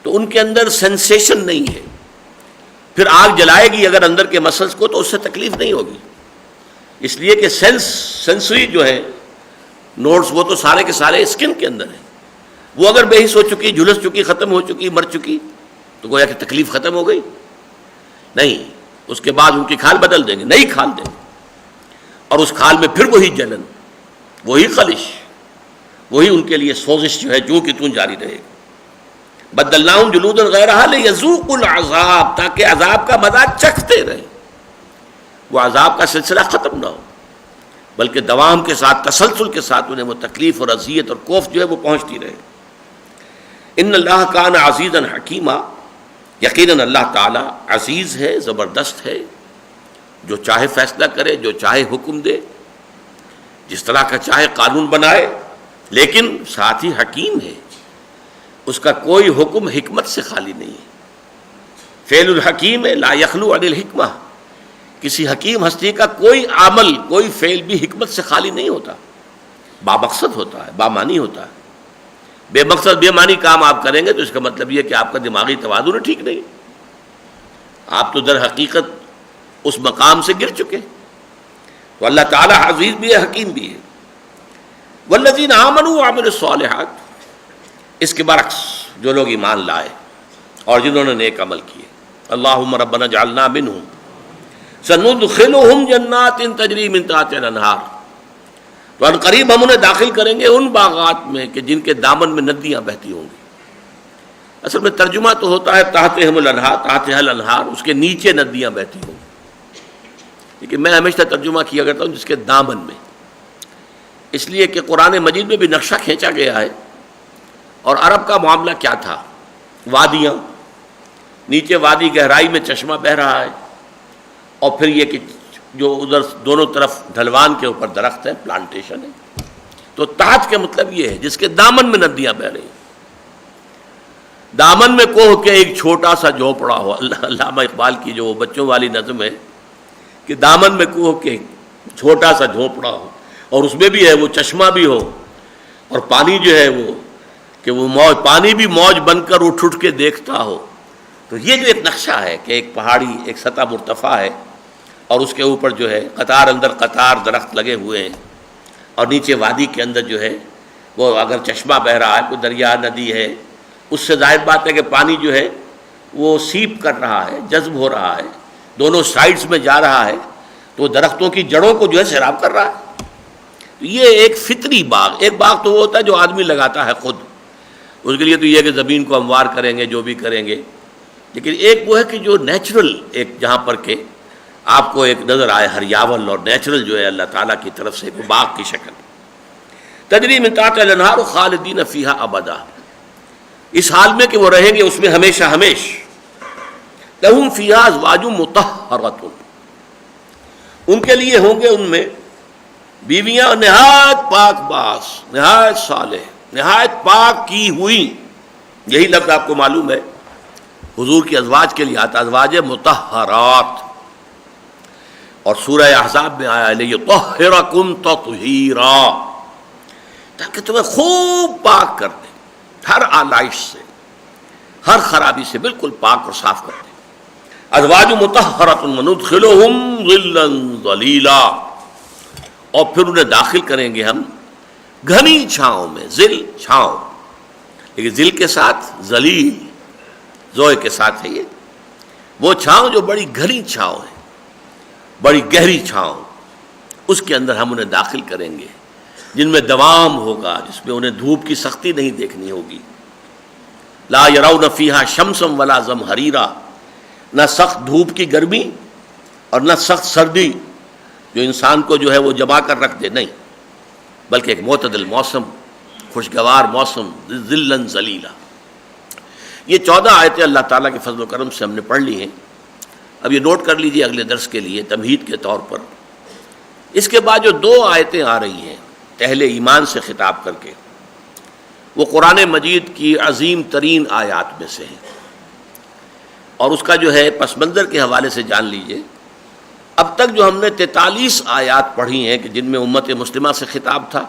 تو ان کے اندر سینسیشن نہیں ہے، پھر آگ جلائے گی اگر اندر کے مسلز کو تو اس سے تکلیف نہیں ہوگی، اس لیے کہ سینسری جو ہے نوڈز وہ تو سارے کے سارے اسکن کے اندر ہیں، وہ اگر بے حس ہو چکی، جھلس چکی، ختم ہو چکی، مر چکی تو گویا کہ تکلیف ختم ہو گئی نہیں، اس کے بعد ان کی کھال بدل دیں گے، نئی کھال دیں گے، اور اس کھال میں پھر وہی جلن، وہی خلش، وہی ان کے لیے سوزش جو ہے جو کہ تون جاری رہے گی۔ بدلناہم جلودا غیرہا لیذوقوا العذاب، تاکہ عذاب کا مزہ چکھتے رہیں، وہ عذاب کا سلسلہ ختم نہ ہو بلکہ دوام کے ساتھ، تسلسل کے ساتھ انہیں وہ تکلیف اور اذیت اور کوف جو ہے وہ پہنچتی رہے۔ ان اللہ کان عزیزا حکیما، یقیناً اللہ تعالی عزیز ہے، زبردست ہے، جو چاہے فیصلہ کرے، جو چاہے حکم دے، جس طرح کا چاہے قانون بنائے، لیکن ساتھ ہی حکیم ہے، اس کا کوئی حکم حکمت سے خالی نہیں ہے۔ فعل الحکیم لا یخلو عن الحکمہ، کسی حکیم ہستی کا کوئی عمل، کوئی فعل بھی حکمت سے خالی نہیں ہوتا، بامقصد ہوتا ہے، بامانی ہوتا ہے۔ بے مقصد بے معنی کام آپ کریں گے تو اس کا مطلب یہ کہ آپ کا دماغی توازن ٹھیک نہیں، آپ تو در حقیقت اس مقام سے گر چکے۔ تو اللہ تعالیٰ عزیز بھی ہے، حکیم بھی ہے۔ والذین آمنوا وعملوا الصالحات، اس کے برعکس جو لوگ ایمان لائے اور جنہوں نے نیک عمل کیے، اللہم ربنا اجعلنا منہم سندخلہم جنات تجری من تحتہا الانہار، تو ان قریب ہم انہیں داخل کریں گے ان باغات میں کہ جن کے دامن میں ندیاں بہتی ہوں گی۔ اصل میں ترجمہ تو ہوتا ہے تحتہم الانہار، تحتہا الانہار، اس کے نیچے ندیاں بہتی ہوں گی، لیکن میں ہمیشہ ترجمہ کیا کرتا ہوں جس کے دامن میں، اس لیے کہ قرآن مجید میں بھی نقشہ کھینچا گیا ہے۔ اور عرب کا معاملہ کیا تھا؟ وادیاں، نیچے وادی گہرائی میں چشمہ بہہ رہا ہے، اور پھر یہ کہ جو ادھر دونوں طرف ڈھلوان کے اوپر درخت ہے، پلانٹیشن ہے۔ تو تحت کا مطلب یہ ہے جس کے دامن میں ندیاں بہ رہی ہیں۔ دامن میں کوہ کے ایک چھوٹا سا جھونپڑا ہو، علامہ اقبال کی جو بچوں والی نظم ہے کہ دامن میں کوہ کے چھوٹا سا جھونپڑا ہو، اور اس میں بھی ہے وہ چشمہ بھی ہو، اور پانی جو ہے وہ کہ وہ موج، پانی بھی موج بن کر اٹھ اٹھ کے دیکھتا ہو۔ تو یہ جو ایک نقشہ ہے کہ ایک پہاڑی، ایک سطح مرتفع ہے، اور اس کے اوپر جو ہے قطار اندر قطار درخت لگے ہوئے ہیں، اور نیچے وادی کے اندر جو ہے وہ اگر چشمہ بہ رہا ہے، کوئی دریا ندی ہے، اس سے ظاہر بات ہے کہ پانی جو ہے وہ سیپ کر رہا ہے، جذب ہو رہا ہے، دونوں سائڈز میں جا رہا ہے، تو درختوں کی جڑوں کو جو ہے سیراب کر رہا ہے۔ یہ ایک فطری باغ، ایک باغ تو وہ ہوتا ہے جو آدمی لگاتا ہے خود، اس کے لیے تو یہ کہ زمین کو ہموار کریں گے، جو بھی کریں گے، لیکن ایک وہ ہے کہ جو نیچرل، ایک جہاں پر کہ آپ کو ایک نظر آئے ہریاول اور نیچرل جو ہے اللہ تعالیٰ کی طرف سے ایک باغ کی شکل، تجری من تحتہا الانہار خالدین فیہا ابدا، اس حال میں کہ وہ رہیں گے اس میں ہمیشہ ہمیش۔ لہم فیہا ازواج مطہرۃ، ان کے لیے ہوں گے ان میں بیویاں نہایت پاک باز، نہایت صالح، نہایت پاک کی ہوئی۔ یہی لفظ آپ کو معلوم ہے حضور کی ازواج کے لیے آتا، ازواج مطہرات، اور سورہ احزاب میں آیا لیطہرکم تطہیرا، تاکہ تمہیں خوب پاک کر دے، ہر آلائش سے، ہر خرابی سے بالکل پاک اور صاف کر دے۔ ازواج مطہرۃ وندخلہم ظلا ظلیلا، اور پھر انہیں داخل کریں گے ہم گھنی چھاؤں میں، ظل چھاؤں، لیکن ظل کے ساتھ ظلیل زوئے کے ساتھ ہے، یہ وہ چھاؤں جو بڑی گھنی چھاؤں ہے، بڑی گہری چھاؤں، اس کے اندر ہم انہیں داخل کریں گے، جن میں دوام ہوگا، جس میں انہیں دھوپ کی سختی نہیں دیکھنی ہوگی۔ لا یرون فیہا شمسا ولا زمہریرا، نہ سخت دھوپ کی گرمی اور نہ سخت سردی جو انسان کو جو ہے وہ جما کر رکھ دے، نہیں، بلکہ ایک معتدل موسم، خوشگوار موسم، ظلا ظلیلا۔ یہ 14 آیتیں اللہ تعالیٰ کے فضل و کرم سے ہم نے پڑھ لی ہیں۔ اب یہ نوٹ کر لیجئے اگلے درس کے لیے تمہید کے طور پر۔ اس کے بعد جو 2 آیتیں آ رہی ہیں اہل ایمان سے خطاب کر کے، وہ قرآن مجید کی عظیم ترین آیات میں سے ہیں، اور اس کا جو ہے پس منظر کے حوالے سے جان لیجئے، اب تک جو ہم نے 43 آیات پڑھی ہیں کہ جن میں امت مسلمہ سے خطاب تھا،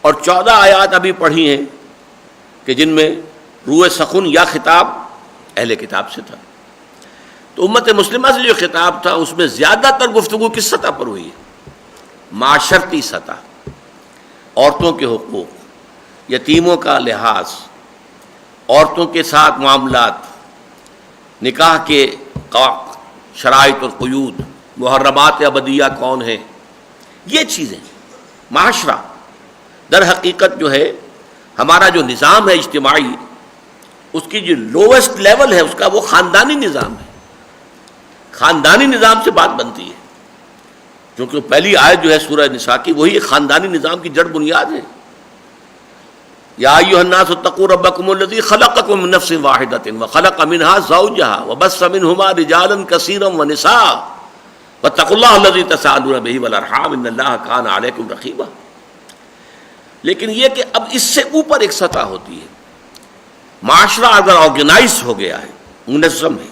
اور 14 آیات ابھی پڑھی ہیں کہ جن میں روح سخن یا خطاب اہل کتاب سے تھا۔ تو امت مسلمہ سے جو خطاب تھا اس میں زیادہ تر گفتگو کس سطح پر ہوئی ہے؟ معاشرتی سطح، عورتوں کے حقوق، یتیموں کا لحاظ، عورتوں کے ساتھ معاملات، نکاح کے شرائط اور قیود، محرمات ابدیہ کون ہیں، یہ چیزیں معاشرہ۔ در حقیقت جو ہے ہمارا جو نظام ہے اجتماعی، اس کی جو لووسٹ لیول ہے اس کا وہ خاندانی نظام ہے۔ خاندانی نظام سے بات بنتی ہے، کیونکہ پہلی آیت جو ہے سورہ نساء کی وہی خاندانی نظام کی جڑ بنیاد ہے۔ یا ایھا الناس اتقوا ربکم الذی خلقکم من نفس واحدۃ وخلق منها زوجها وبث منهما رجالا کثیرا ونساء واتقوا اللہ الذی تساءلون به والارحام ان اللہ کان علیکم رقیبا۔ لیکن یہ کہ اب اس سے اوپر ایک سطح ہوتی ہے، معاشرہ اگر آرگنائز ہو گیا ہے، منظم ہے،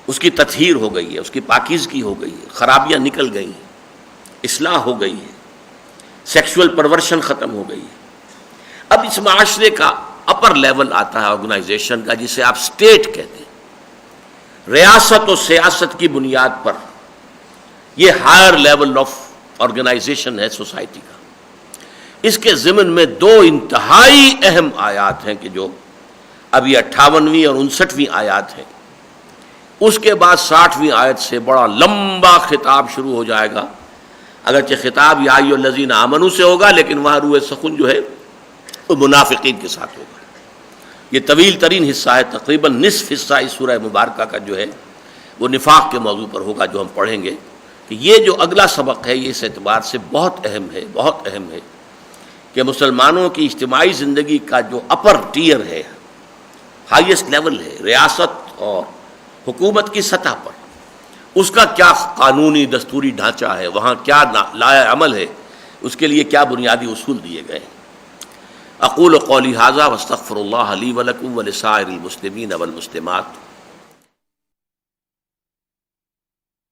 اس کی تطہیر ہو گئی ہے، اس کی پاکیزگی ہو گئی ہے، خرابیاں نکل گئی ہیں، اصلاح ہو گئی ہے، سیکشول پرورشن ختم ہو گئی ہے۔ اب اس معاشرے کا اپر لیول آتا ہے آرگنائزیشن کا، جسے آپ اسٹیٹ کہتے ہیں، ریاست و سیاست کی بنیاد پر یہ ہائر لیول آف آرگنائزیشن ہے سوسائٹی کا۔ اس کے ضمن میں دو انتہائی اہم آیات ہیں کہ جو ابھی 58ویں اور 59ویں آیات ہیں، اس کے بعد 60ویں آیت سے بڑا لمبا خطاب شروع ہو جائے گا، اگرچہ خطاب یا ایھا الذین آمنوا سے ہوگا، لیکن وہاں روح سخن جو ہے وہ منافقین کے ساتھ ہوگا۔ یہ طویل ترین حصہ ہے، تقریباً نصف حصہ اس سورہ مبارکہ کا جو ہے وہ نفاق کے موضوع پر ہوگا، جو ہم پڑھیں گے کہ یہ جو اگلا سبق ہے یہ اس اعتبار سے بہت اہم ہے، بہت اہم ہے کہ مسلمانوں کی اجتماعی زندگی کا جو اپر ٹیئر ہے، ہائیسٹ لیول ہے ریاست اور حکومت کی سطح پر، اس کا کیا قانونی دستوری ڈھانچہ ہے، وہاں کیا لائحہ عمل ہے، اس کے لیے کیا بنیادی اصول دیے گئے ہیں۔ اقول قولی ھذا واستغفر اللہ لی ولکم ولسائر المسلمین والمسلمات